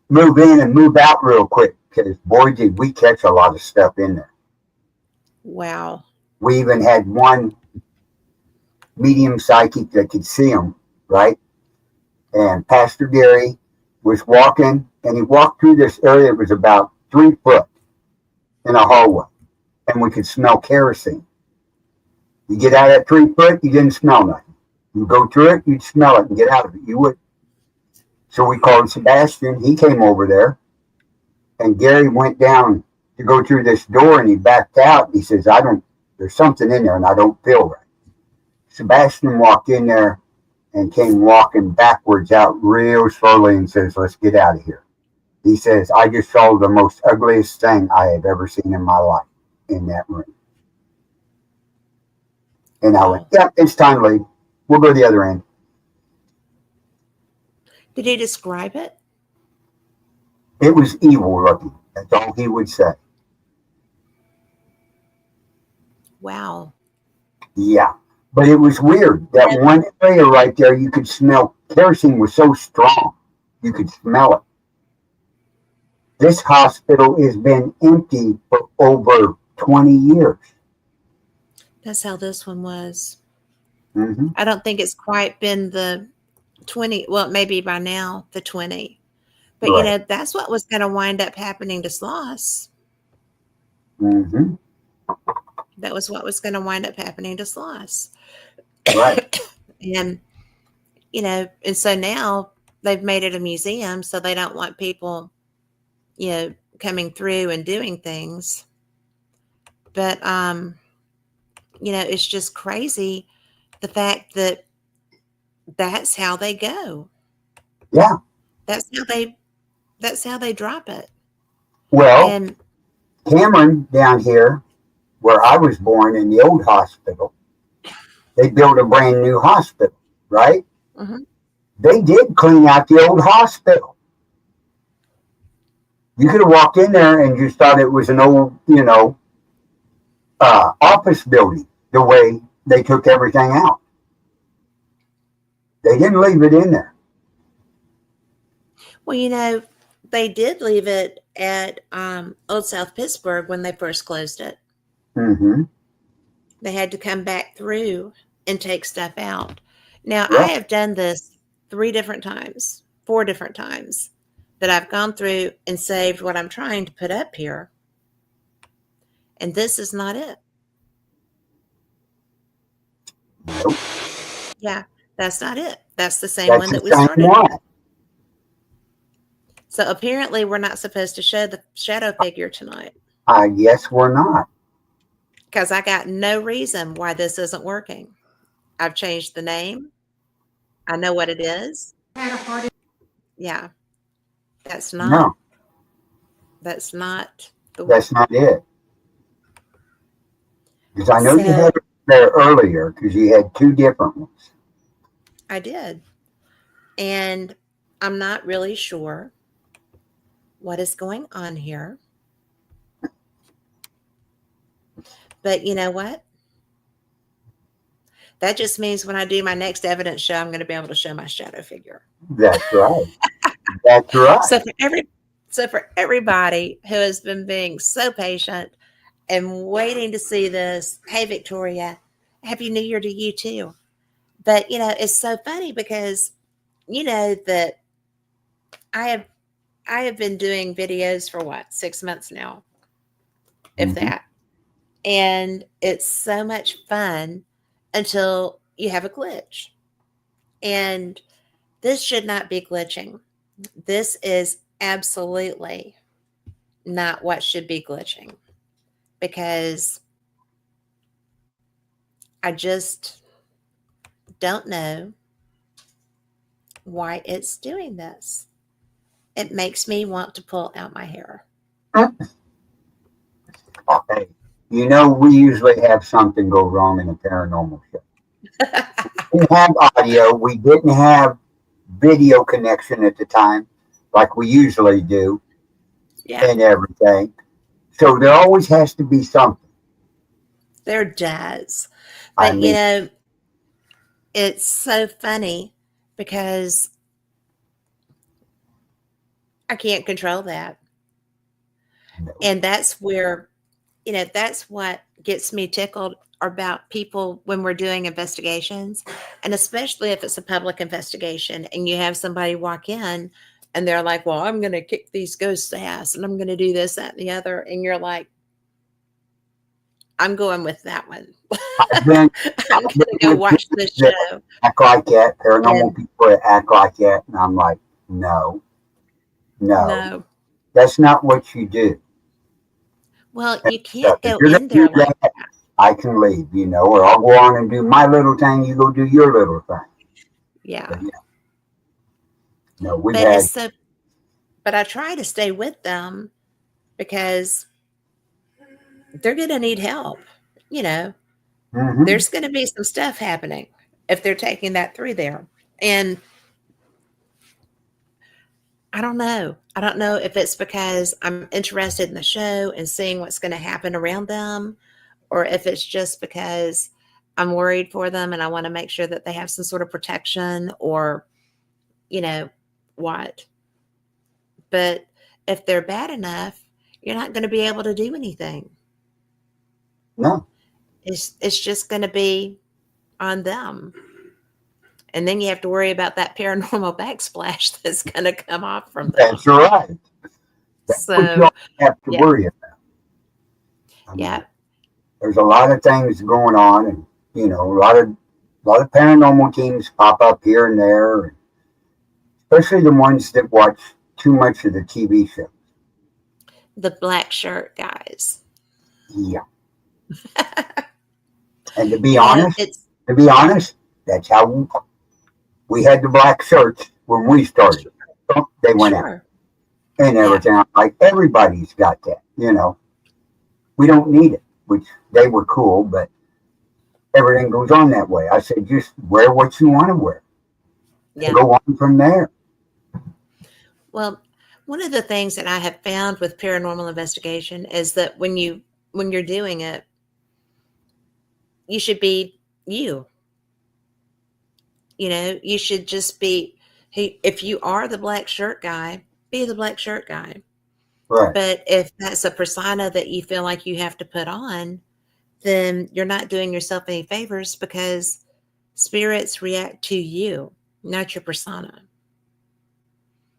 move in and move out real quick. Because boy, did we catch a lot of stuff in there. Wow. We even had one medium psychic that could see them, right? And Pastor Gary was walking, and he walked through this area that was about 3 foot in a hallway, and we could smell kerosene. You get out at 3 foot, you didn't smell nothing. You go through it, you'd smell it and get out of it. You would. So we called Sebastian. He came over there, and Gary went down to go through this door, and he backed out. He says, there's something in there, and I don't feel right. Sebastian walked in there and came walking backwards out real slowly and says, let's get out of here. He says, I just saw the most ugliest thing I have ever seen in my life in that room. And I went, yeah, it's time to leave. We'll go to the other end. Did he describe it? It was evil looking. That's all he would say. Wow. Yeah. But it was weird. That one area right there, you could smell. Kerosene was so strong. You could smell it. This hospital has been empty for over 20 years. That's how this one was. Mm-hmm. I don't think it's quite been the 20, well, maybe by now, the 20. But, you Right. know, that's what was going to wind up happening to Sloss. Mm-hmm. That was what was going to wind up happening to Sloss. Right. And, you know, and so now they've made it a museum, so they don't want people, you know, coming through and doing things. But, you know, it's just crazy the fact that that's how they go. Yeah. That's how they drop it. Well, And Cameron down here, where I was born in the old hospital, they built a brand new hospital, right? mhm. They did clean out the old hospital. You could have walked in there and just thought it was an old, office building, the way they took everything out. They didn't leave it in there. Well, you know, they did leave it at Old South Pittsburgh when they first closed it. Mm-hmm. They had to come back through and take stuff out. Now, I Right. have done this 4 different times that I've gone through and saved what I'm trying to put up here. And this is not it. Nope. Yeah, that's not it. That's the same That's one the that we same started one. with. So apparently, we're not supposed to show the shadow figure tonight I guess we're not. because I got no reason why this isn't working. I've changed the name. I know what it is. Yeah, that's not No, that's not the one. that's not it. Because I know you So had it there earlier because you had two different ones. I did. And I'm not really sure what is going on here. But you know what? That just means when I do my next evidence show, I'm going to be able to show my shadow figure. That's right. That's right. So for everybody who has been being so patient and waiting to see this, hey Victoria, happy New Year to you too. But you know, it's so funny because you know that I have I have been doing videos for what, 6 months now, if Mm-hmm. that. And it's so much fun until you have a glitch. And this should not be glitching. This is absolutely not what should be glitching because I just don't know why it's doing this. It makes me want to pull out my hair. Okay. You know, we usually have something go wrong in a paranormal show. We didn't have audio. We didn't have video connection at the time, like we usually do, Yeah, and everything. So there always has to be something. there does. I But you mean, know, it's so funny because I can't control that. no. And that's where, you know, that's what gets me tickled about people when we're doing investigations. And especially if it's a public investigation and you have somebody walk in and they're like, well, I'm going to kick these ghosts' ass and I'm going to do this, that, and the other. And you're like, I'm going with that one. I've been, I'm I've going to been go with watch people the that show. act like that, paranormal And people that act like that, and I'm like, no, no, no, that's not what you do. well, And you so can't if go you're in gonna do there like that, that. I can leave, or I'll go on and do my little thing. You go do your little thing. Yeah. But yeah, no, we've But had. it's so, but I try to stay with them because they're going to need help. You know, Mm-hmm. there's going to be some stuff happening if they're taking that through there. And I don't know. I don't know if it's because I'm interested in the show and seeing what's going to happen around them, or if it's just because I'm worried for them and I want to make sure that they have some sort of protection or, you know, what. But if they're bad enough, you're not going to be able to do anything. No. It's just going to be on them. And then you have to worry about that paranormal backsplash that's going to come off from them. That's right. That's what you So, have to yeah, worry about. I mean, yeah, there's a lot of things going on, and you know, a lot of paranormal teams pop up here and there, especially the ones that watch too much of the TV show. the black shirt guys. Yeah, and to be You know, honest, it's that's how we had the black shirts when we started. They went out sure. and Yeah, everything. Like everybody's got that, you know. We don't need it, which they were cool, but everything goes on that way. I said, just wear what you want to wear and yeah. go on from there. Well, one of the things that I have found with paranormal investigation is that when you're doing it, you should be you. You know, you should just be. Hey, if you are the black shirt guy, be the black shirt guy. Right. But if that's a persona that you feel like you have to put on, then you're not doing yourself any favors because spirits react to you, not your persona.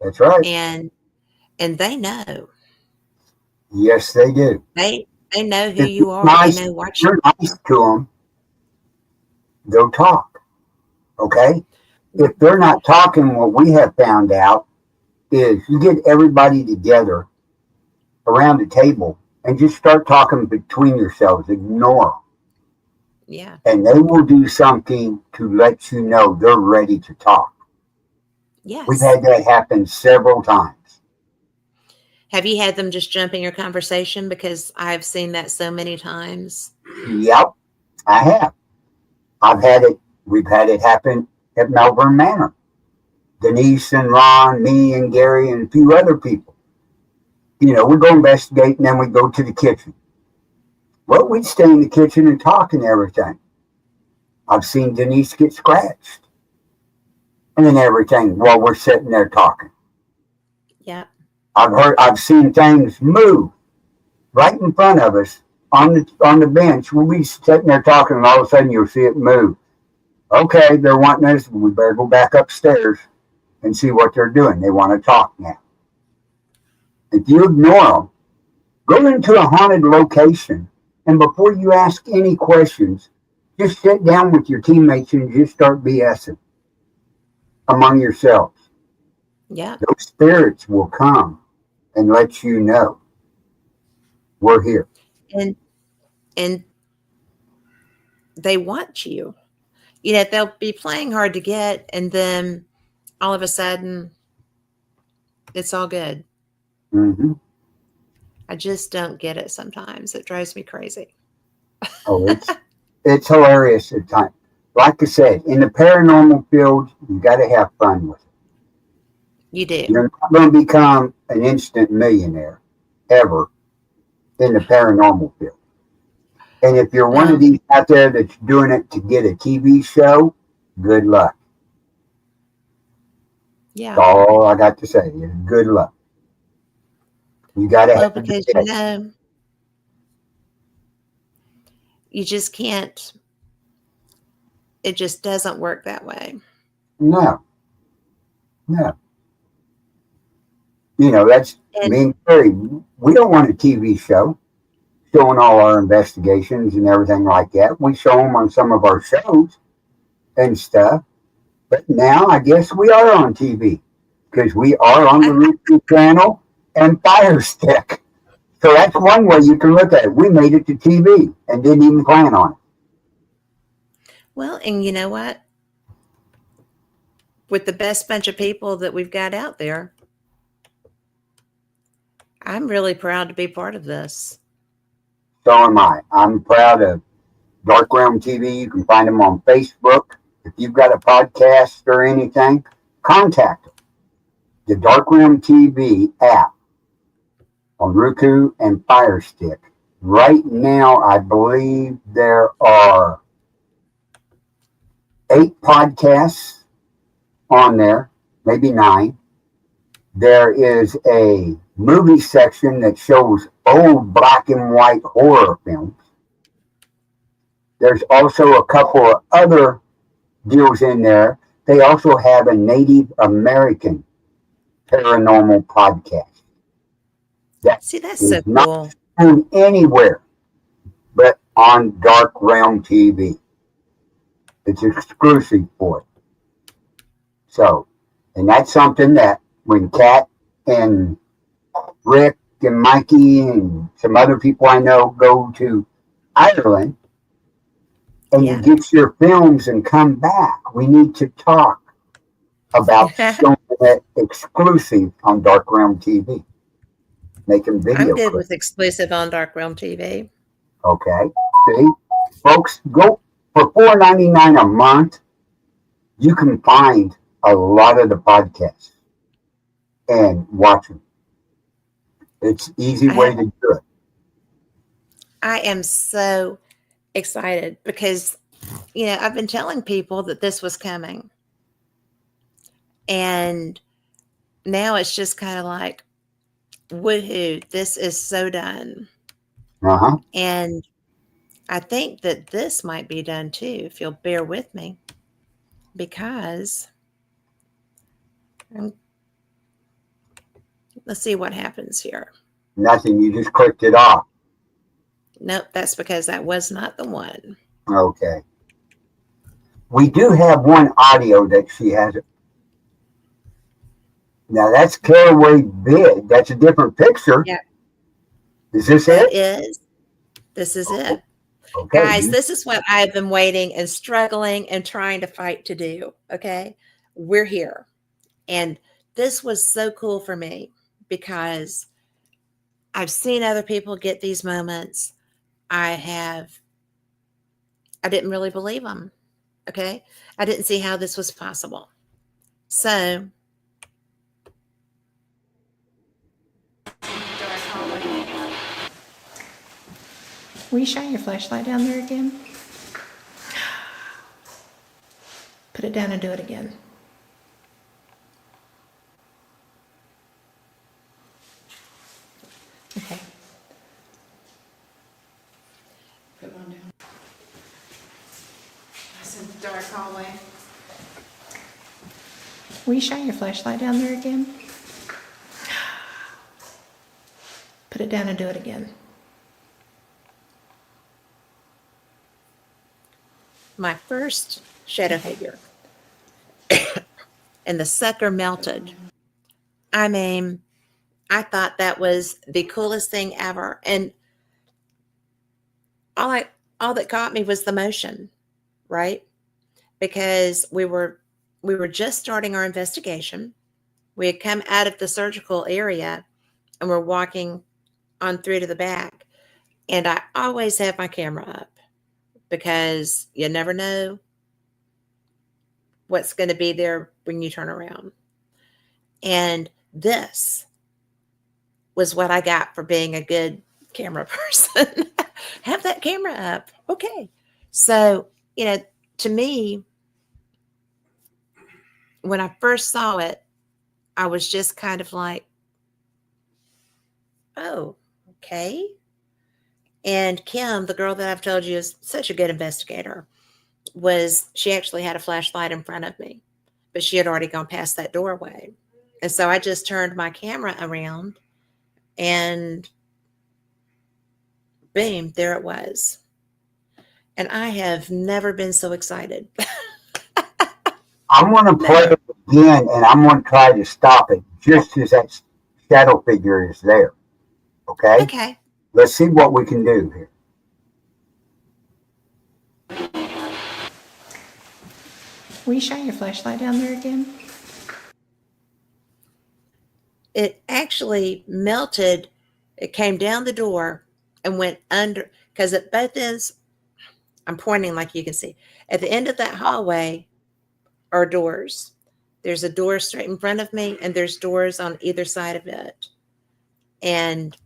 That's right. And they know. Yes, they do. They know who If you you're are. They nice, know if what you you're nice to them, they'll talk. Okay. If they're not talking, what we have found out is you get everybody together around the table and just start talking between yourselves. Ignore them. yeah. And they will do something to let you know they're ready to talk. We've Yes. had that happen several times. Have you had them just jump in your conversation? Because I've seen that so many times. Yep, I have. We've had it happen at Melbourne Manor. Denise and Ron, me and Gary and a few other people. You know, we go investigate and then we go to the kitchen. Well, we'd stay in the kitchen and talk and everything. I've seen Denise get scratched and everything while we're sitting there talking. Yeah. I've seen things move right in front of us on the bench. We'll be sitting there talking, and all of a sudden you'll see it move. Okay, they're wanting us. We better go back upstairs and see what they're doing. They want to talk now. If you ignore them, go into a haunted location, and before you ask any questions, just sit down with your teammates and just start BSing among yourselves. Yeah. Those spirits will come and let you know we're here. And they want you. You know, they'll be playing hard to get, and then all of a sudden, it's all good. Mm-hmm. I just don't get it sometimes. It drives me crazy. Oh, it's hilarious at times. Like I said, in the paranormal field, you got to have fun with it. You do. You're not going to become an instant millionaire ever in the paranormal field. And if you're one of these out there that's doing it to get a TV show, good luck. Yeah. That's all I got to say is good luck. You got to Well, have because it. you know, you just can't. It just doesn't work that way. No. You know, that's And me and Terry. We don't want a TV show showing all our investigations and everything like that. We show them on some of our shows and stuff. But now I guess we are on TV because we are on the YouTube channel and Fire Stick. So that's one way you can look at it. We made it to TV and didn't even plan on it. well, and you know what? With the best bunch of people that we've got out there, I'm really proud to be part of this. So am I. I'm proud of Dark Realm TV. You can find them on Facebook. If you've got a podcast or anything, contact them. The Dark Realm TV app on Roku and Fire Stick. Right now, I believe there are 8 podcasts on there, maybe 9. There is a movie section that shows old black and white horror films. There's also a couple of other deals in there. They also have a Native American paranormal podcast that See, that's so is not cool. found anywhere but on Dark Realm TV. It's exclusive for it. So, and that's something that when Kat and Rick and Mikey and some other people I know go to Ireland and you Yeah. get your films and come back, we need to talk about showing it exclusive on Dark Realm TV, making I'm video good clips. with exclusive on Dark Realm TV. Okay, see, folks, go for $4.99 a month. You can find a lot of the podcasts and watch them. It's an easy I way have to do it. I am so excited because I've been telling people that this was coming, and now it's just kind of like, woohoo, this is so done. Uh huh. And I think that this might be done too, if you'll bear with me, because let's see what happens here. Nothing. You just clicked it off. Nope, that's because that was not the one. Okay. We do have one audio that she has. Now that's Caraway Bid. That's a different picture. Yeah, Is this that it? is. This is it. Okay. Guys, this is what I've been waiting and struggling and trying to fight to do. Okay. We're here. And this was so cool for me because I've seen other people get these moments. I didn't really believe them. Okay. I didn't see how this was possible. So, will you shine your flashlight down there again? Put it down and do it again. Okay. Put one down. It's in the dark hallway. Will you shine your flashlight down there again? Put it down and do it again. My first shadow figure. And the sucker melted. I mean, I thought that was the coolest thing ever. And all that got me was the motion, right? Because we were just starting our investigation. We had come out of the surgical area and we're walking on through to the back. And I always have my camera up because you never know what's going to be there when you turn around. And this was what I got for being a good camera person. Have that camera up. Okay. So, to me, when I first saw it, I was just kind of like, oh, okay. And Kim, the girl that I've told you is such a good investigator, she actually had a flashlight in front of me, but she had already gone past that doorway. And so I just turned my camera around and boom, there it was. And I have never been so excited. I'm going to play it again and I'm going to try to stop it just as that shadow figure is there. Okay? Okay. Let's see what we can do here. Will you shine your flashlight down there again? It actually melted. It came down the door and went under, because at both ends, I'm pointing like you can see. At the end of that hallway are doors. There's a door straight in front of me, and there's doors on either side of it. And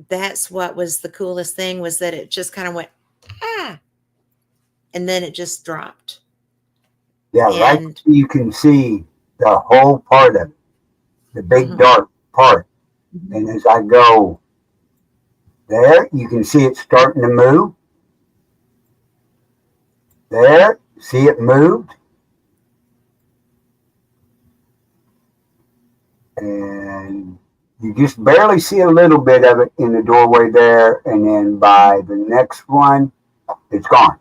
that's what was the coolest thing, was that it just kind of went, ah, and then it just dropped. Yeah, right. You can see the whole part of it, the big dark part. And as I go there, you can see it starting to move. There, see it moved? And you just barely see a little bit of it in the doorway there, and then by the next one, it's gone.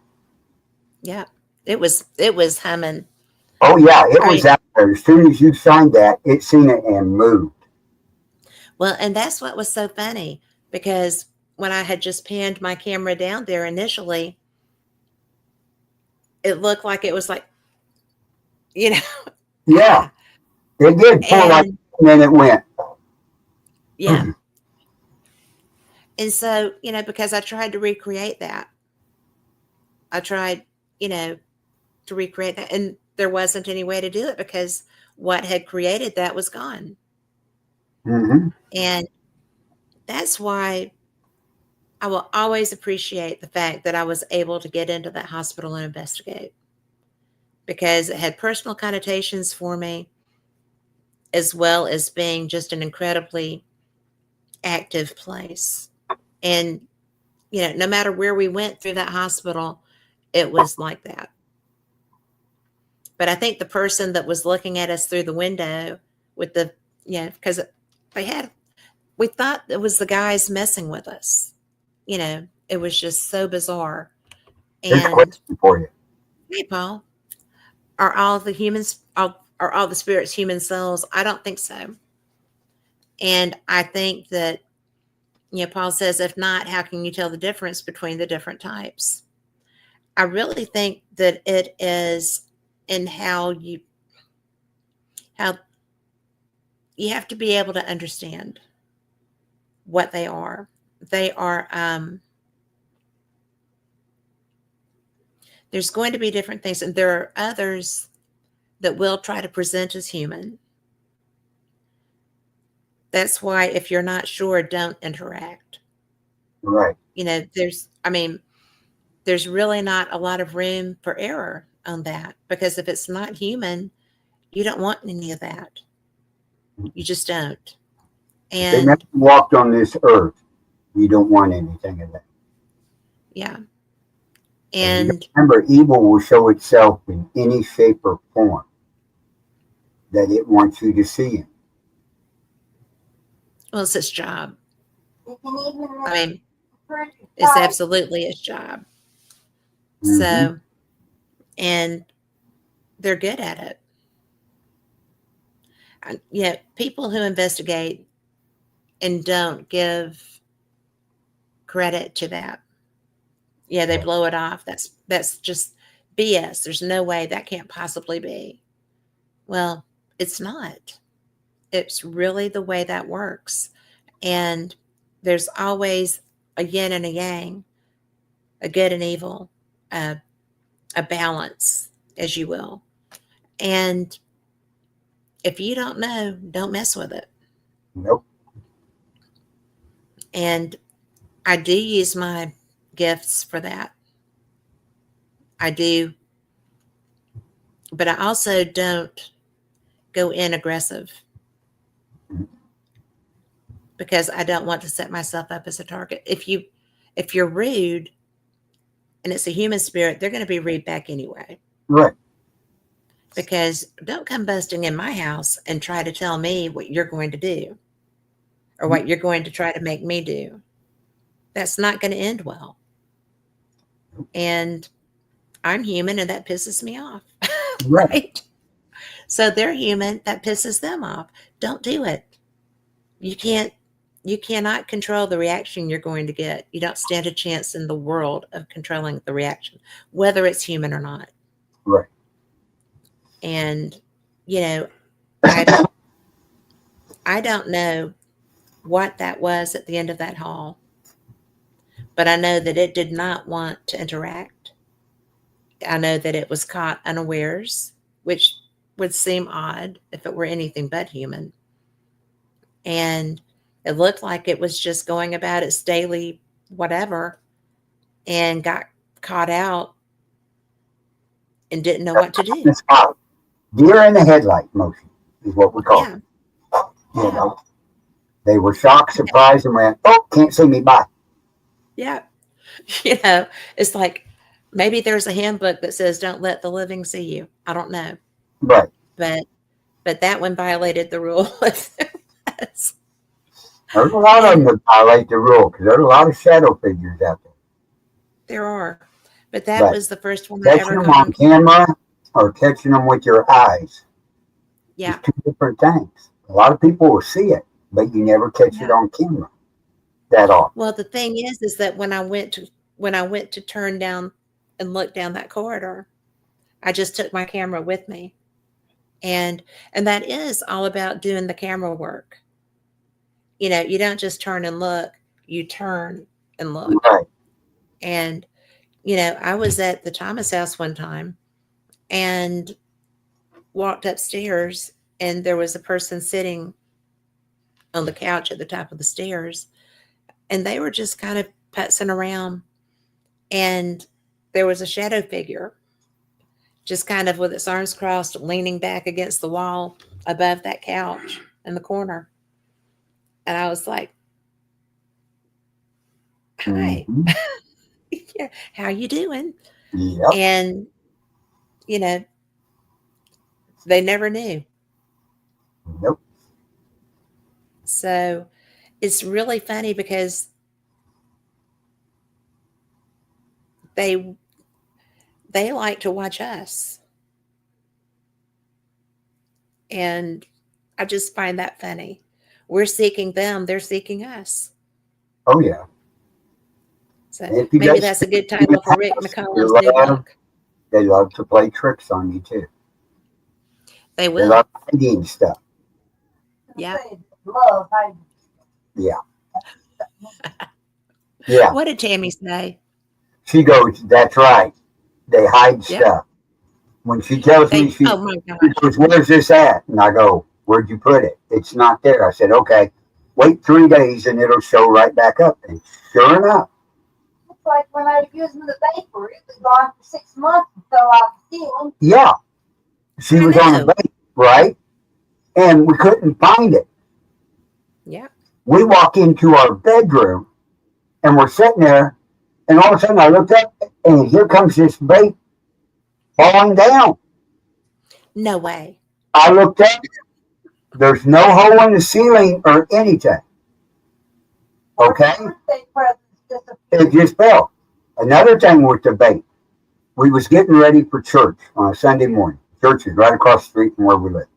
Yeah. It was humming. Oh yeah, it I was mean, out there. As soon as you signed that, it seen it and moved. well, and that's what was so funny because when I had just panned my camera down there initially, it looked like it was like, you know, Yeah, ah, it did for like, and and then it went. yeah. And so, because I tried to recreate that, I tried, you know, to recreate that, and there wasn't any way to do it because what had created that was gone. Mm-hmm. And that's why I will always appreciate the fact that I was able to get into that hospital and investigate because it had personal connotations for me, as well as being just an incredibly active place. And, no matter where we went through that hospital, it was like that. But I think the person that was looking at us through the window with because they had, we thought it was the guys messing with us. It was just so bizarre. Here's a And question for you. hey, Paul, are all the humans, are all the spirits human souls? I don't think so. And I think that, Paul says, if not, how can you tell the difference between the different types? I really think that it is in how you have to be able to understand what they are. They are, there's going to be different things, and there are others that will try to present as human. That's why if you're not sure, don't interact. Right. There's really not a lot of room for error on that because if it's not human, you don't want any of that. You just don't. If they never And walked on this earth, you don't want anything of that. yeah. And And remember, evil will show itself in any shape or form that it wants you to see it. well, it's its job. I mean, it's absolutely its job. Mm-hmm. So, and they're good at it. People who investigate and don't give credit to that. Yeah, they blow it off. That's just BS. There's no way that can't possibly be. Well, it's not. It's really the way that works. And there's always a yin and a yang, a good and evil, a balance, as you will. And if you don't know, don't mess with it. Nope. And I do use my gifts for that. I do. But I also don't go in aggressive because I don't want to set myself up as a target. If you're rude and it's a human spirit, they're going to be rude back anyway. Right. Because don't come busting in my house and try to tell me what you're going to do or what you're going to try to make me do. That's not going to end well. And I'm human and that pisses me off. Right? So they're human, that pisses them off. Don't do it. You cannot control the reaction you're going to get. You don't stand a chance in the world of controlling the reaction, whether it's human or not. Right. And, I don't know what that was at the end of that hall, but I know that it did not want to interact. I know that it was caught unawares, which would seem odd if it were anything but human. And it looked like it was just going about its daily whatever and got caught out and didn't know what to do. It's out. Deer in the headlight motion is what we call it. You know, they were shocked, surprised, and went, "Oh, can't see me, bye." Yeah. It's like, Maybe there's a handbook that says don't let the living see you. I don't know. Right. But that one violated the rule. There's a lot of them that violate the rule because there's a lot of shadow figures out there. There are. But that But was the first one I catching ever them on caught. camera or catching them with your eyes Yeah. is two different things. A lot of people will see it, but you never catch it on camera that often. Well, the thing is that when I went to turn down and look down that corridor, I just took my camera with me. And that is all about doing the camera work. You know, you don't just turn and look, you turn and look. Right. And, you know, I was at the Thomas house one time and walked upstairs, and there was a person sitting on the couch at the top of the stairs, and they were just kind of putzing around, and there was a shadow figure just kind of with its arms crossed, leaning back against the wall above that couch in the corner. And I was like, hi. Mm-hmm. Yeah, how you doing? Yep. And, you know, they never knew. Nope. So it's really funny because they like to watch us. And I just find that funny. We're seeking them, they're seeking us. Oh, yeah. So If you maybe guys that's a good see title the for Rick house, McCollum's new book. they love to play tricks on you, too. They They will. love hiding stuff. Yeah. Yeah. Yeah. What did Tammy say? She goes, that's right. They hide Yep. stuff. When she tells me, she Oh my she gosh. goes, where's this at? And I go, where'd you put it? It's not there. I said, okay, wait 3 days and it'll show right back up. And sure enough, It's like when I was using the vapor, it was gone for 6 months and fell off the ceiling. yeah, she I was on a know. bait, right? And we couldn't find it. Yeah. We walk into our bedroom and we're sitting there, and all of a sudden I look up and here comes this bait falling down. No way. I looked up, there's no hole in the ceiling or anything. Okay? Birthday presents disappeared. It just fell. Another thing with the bait, we was getting ready for church on a Sunday morning. Church is right across the street from where we live.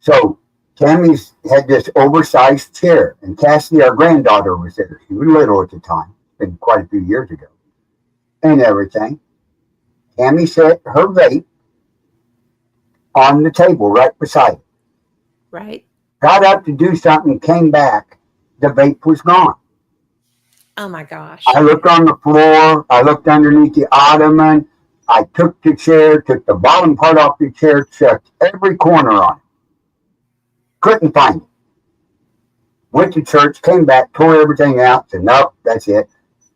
So Tammy's had this oversized chair, and Cassidy, our granddaughter, was there. She was little at the time. It's been quite a few years ago. And everything. Tammy set her vape on the table right beside it. Right. Got up to do something, came back. The vape was gone. Oh my gosh. I looked on the floor. I looked underneath the ottoman. I took the chair, took the bottom part off the chair, checked every corner on it. Couldn't find it. Went to church, came back, tore everything out, said, nope, that's it.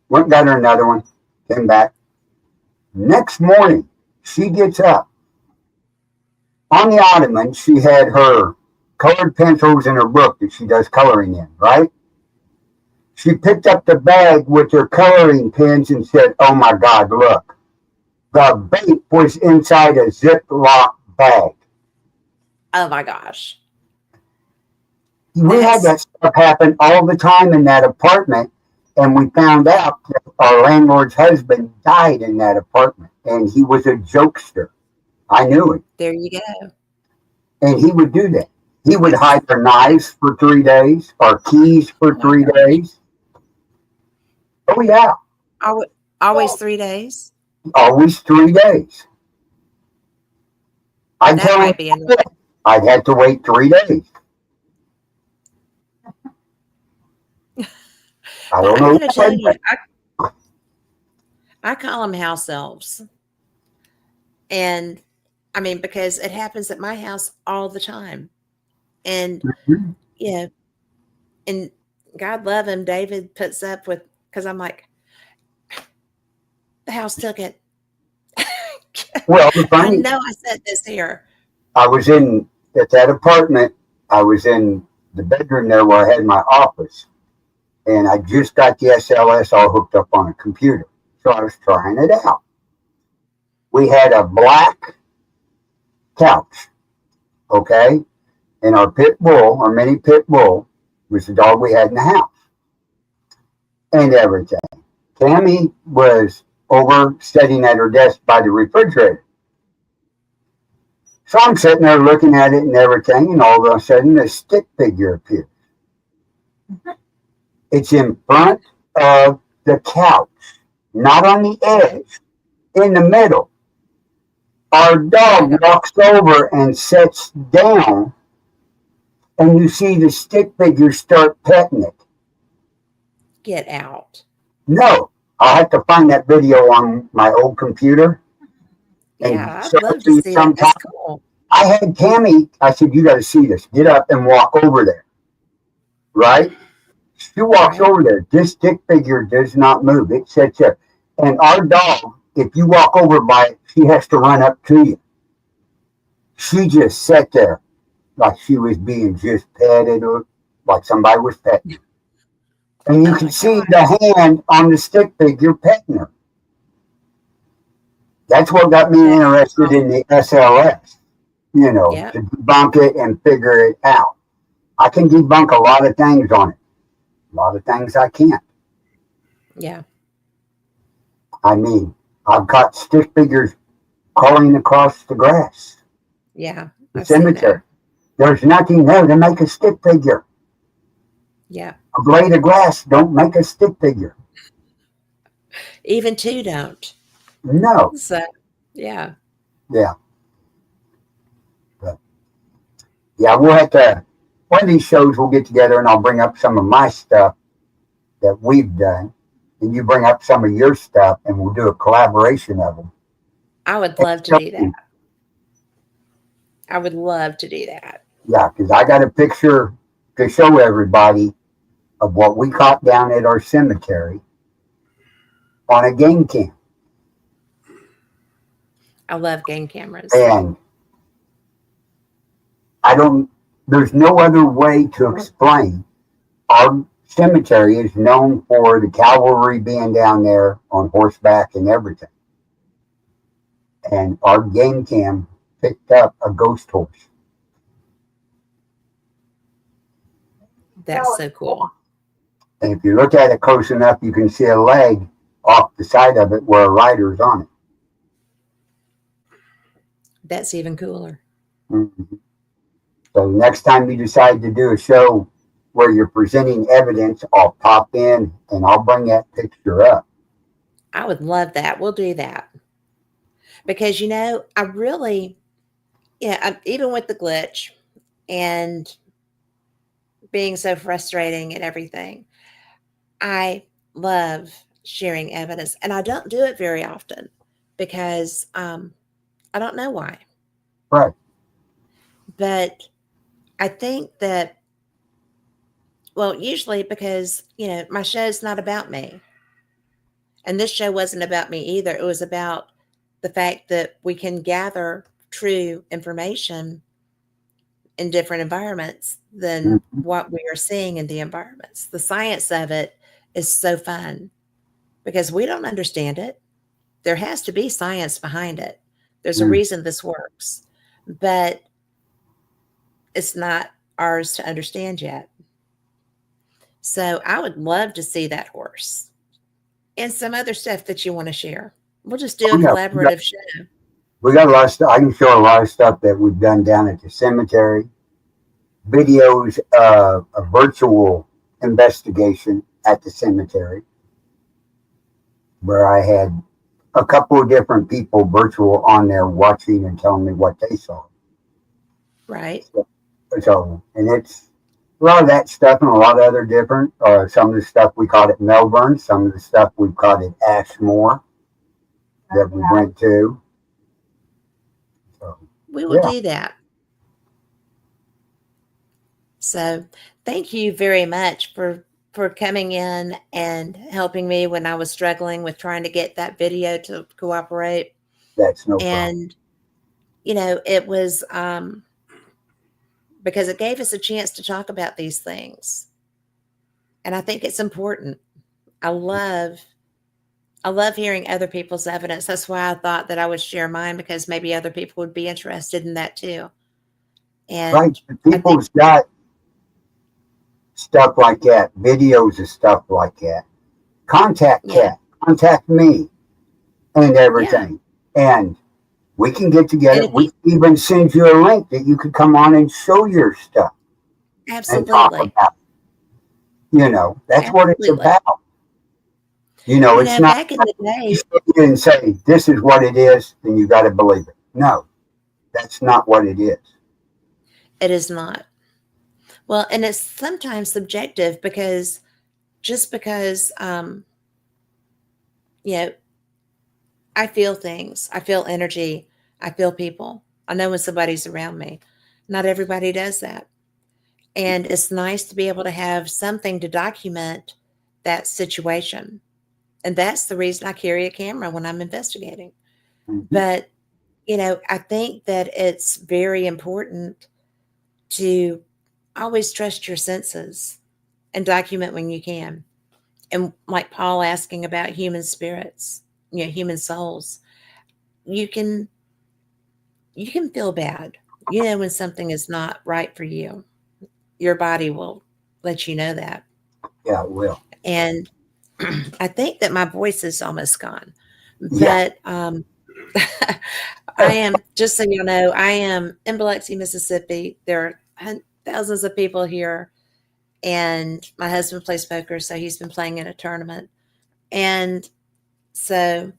Went and got her another one, came back. Next morning, she gets up. On the ottoman, she had her colored pencils in her book that she does coloring in, right? She picked up the bag with her coloring pens and said, oh my God, look. The bait was inside a Ziploc bag. Oh my gosh. We had that stuff happen all the time in that apartment, and we found out that our landlord's husband died in that apartment, and he was a jokester. I knew it. There you go. And he would do that. He would hide our knives for 3 days, our keys for 3 days. Oh, yeah. Always 3 days? Always 3 days. I'd That tell might him be I'd have to wait 3 days. I don't know. I'm going to tell you, I call them house elves. And I mean, because it happens at my house all the time. And, you know, and God love him, David puts up with, because I'm like, the house took it. Well, the I funny, know I said this here. I was at that apartment, I was in the bedroom there where I had my office. And I just got the SLS all hooked up on a computer. So I was trying it out. We had a black couch, okay? And our pit bull, our mini pit bull, was the dog we had in the house. And everything. Tammy was over sitting at her desk by the refrigerator. So I'm sitting there looking at it and everything, and all of a sudden a stick figure appears. It's in front of the couch, not on the edge, in the middle. Our dog walks over and sits down, and you see the stick figure start petting it. Get out. No, I'll have to find that video on my old computer. And Yeah, I'd show love it to you see that. sometime. That's cool. I had Tammy, I said, you got to see this. Get up and walk over there. Right? She walks Right. over there. This stick figure does not move. It sits there. And our dog, if you walk over by it, she has to run up to you. She just sat there like she was being just petted or like somebody was petting her. And you Oh can my see God. the hand on the stick figure petting her. That's what got me That's interested in the SLS, Yeah. to debunk it and figure it out. I can debunk a lot of things on it. A lot of things I can't. Yeah. I mean, I've got stick figures crawling across the grass, Yeah. the I've seen cemetery. that. There's nothing there to make a stick figure. Yeah. A blade of grass don't make a stick figure. Even two don't. No. So, yeah. Yeah. But, yeah, we'll have to, one of these shows we'll get together and I'll bring up some of my stuff that we've done. And you bring up some of your stuff and we'll do a collaboration of them. I would love to do that. I would love to do that. Yeah, because I got a picture to show everybody of what we caught down at our cemetery on a game cam. I love game cameras. And there's no other way to explain. Our cemetery is known for the cavalry being down there on horseback and everything. And our game cam picked up a ghost horse. That's so cool. And if you look at it close enough, you can see a leg off the side of it where a rider's on it. That's even cooler. Mm-hmm. So next time you decide to do a show where you're presenting evidence, I'll pop in and I'll bring that picture up. I would love that. We'll do that. Because, I really, even with the glitch and being so frustrating and everything, I love sharing evidence. And I don't do it very often because I don't know why. Right. But I think that, well, usually because, my show's not about me. And this show wasn't about me either. It was about the fact that we can gather true information in different environments than what we are seeing in the environments. The science of it is so fun because we don't understand it. There has to be science behind it. There's a reason this works, but it's not ours to understand yet. So I would love to see that horse and some other stuff that you want to share. We'll just do a collaborative show. We got a lot of stuff. I can show a lot of stuff that we've done down at the cemetery. Videos of a virtual investigation at the cemetery where I had a couple of different people virtual on there watching and telling me what they saw. Right. So and it's a lot of that stuff and a lot of other different, some of the stuff we caught at Melbourne, some of the stuff we caught at Ashmore that we went to. So, we will do that. So thank you very much for coming in and helping me when I was struggling with trying to get that video to cooperate. That's no problem. And, it was because it gave us a chance to talk about these things. And I think it's important. I love I love hearing other people's evidence. That's why I thought that I would share mine, because maybe other people would be interested in that too. And Right. I think, People's got stuff like that, videos of stuff like that. Contact yeah, Cat, contact me, and yeah. everything. And we can get And together. if you, We can even send you a link that you could come on and show your stuff and talk absolutely, about it. That's what it's absolutely. about. It's not Back in the you day, sit here and say, this is what it is, then you got to believe it. No, that's not what it is. it is not. Well, and it's sometimes subjective, because just because, you know, I feel things, I feel energy, I feel people. I know when somebody's around me. Not everybody does that. And it's nice to be able to have something to document that situation. And that's the reason I carry a camera when I'm investigating. Mm-hmm. But, I think that it's very important to always trust your senses and document when you can. And like Paul asking about human spirits, human souls, you can feel bad. When something is not right for you, your body will let you know that. Yeah, it will. And I think that my voice is almost gone, Yeah. but I am, just so you know, I am in Biloxi, Mississippi. There are thousands of people here, and my husband plays poker, so he's been playing in a tournament. And so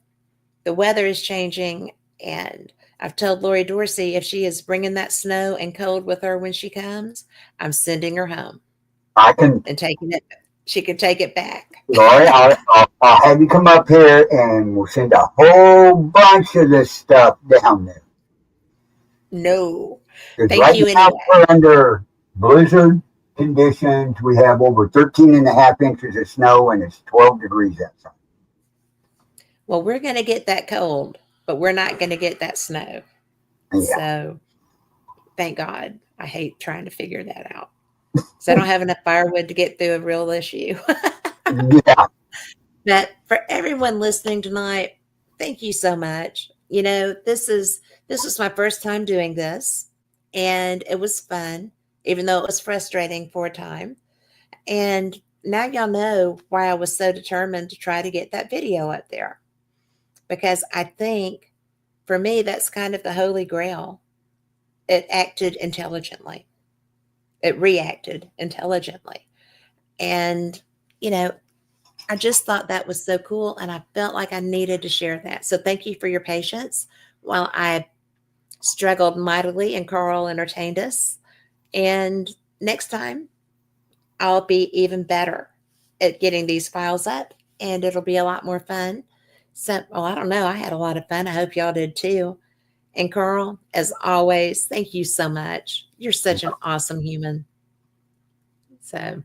the weather is changing, and I've told Lori Dorsey, if she is bringing that snow and cold with her when she comes, I'm sending her home I can, and taking it. She can take it back. Lori, I'll have you come up here and we'll send a whole bunch of this stuff down there. No, Because thank right you now anyway. we're under blizzard conditions. We have over 13.5 inches of snow and it's 12 degrees outside. Well, we're going to get that cold, but we're not going to get that snow. Yeah. So thank God. I hate trying to figure that out. So I don't have enough firewood to get through a real issue. Yeah. But for everyone listening tonight, thank you so much. This was my first time doing this, and it was fun, even though it was frustrating for a time. And now y'all know why I was so determined to try to get that video up there, because I think for me that's kind of the holy grail. It acted intelligently. It reacted intelligently. And, you know, I just thought that was so cool, and I felt like I needed to share that. So thank you for your patience while I struggled mightily and Carl entertained us. And next time, I'll be even better at getting these files up, and it'll be a lot more fun. So, well, I don't know. I had a lot of fun. I hope y'all did too. And Carl, as always, thank you so much. You're such an awesome human. So,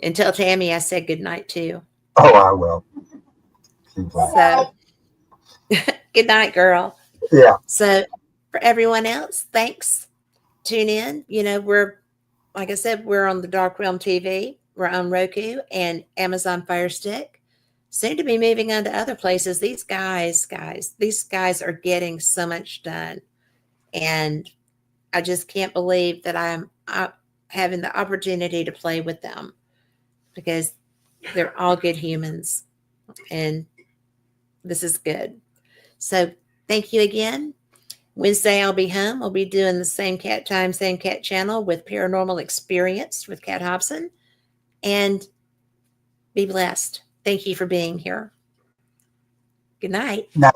and tell Tammy I said good night too. Oh, I will. So, good night, girl. Yeah. So, for everyone else, thanks. Tune in. Like I said, we're on the Dark Realm TV. We're on Roku and Amazon Fire Stick. Soon to be moving on to other places. These guys, are getting so much done. And I just can't believe that I'm having the opportunity to play with them, because they're all good humans. And this is good. So thank you again. Wednesday, I'll be home. I'll be doing the same cat time, same cat channel with Paranormal Experience with Cat Hobson. And be blessed. Thank you for being here. Good night. Night.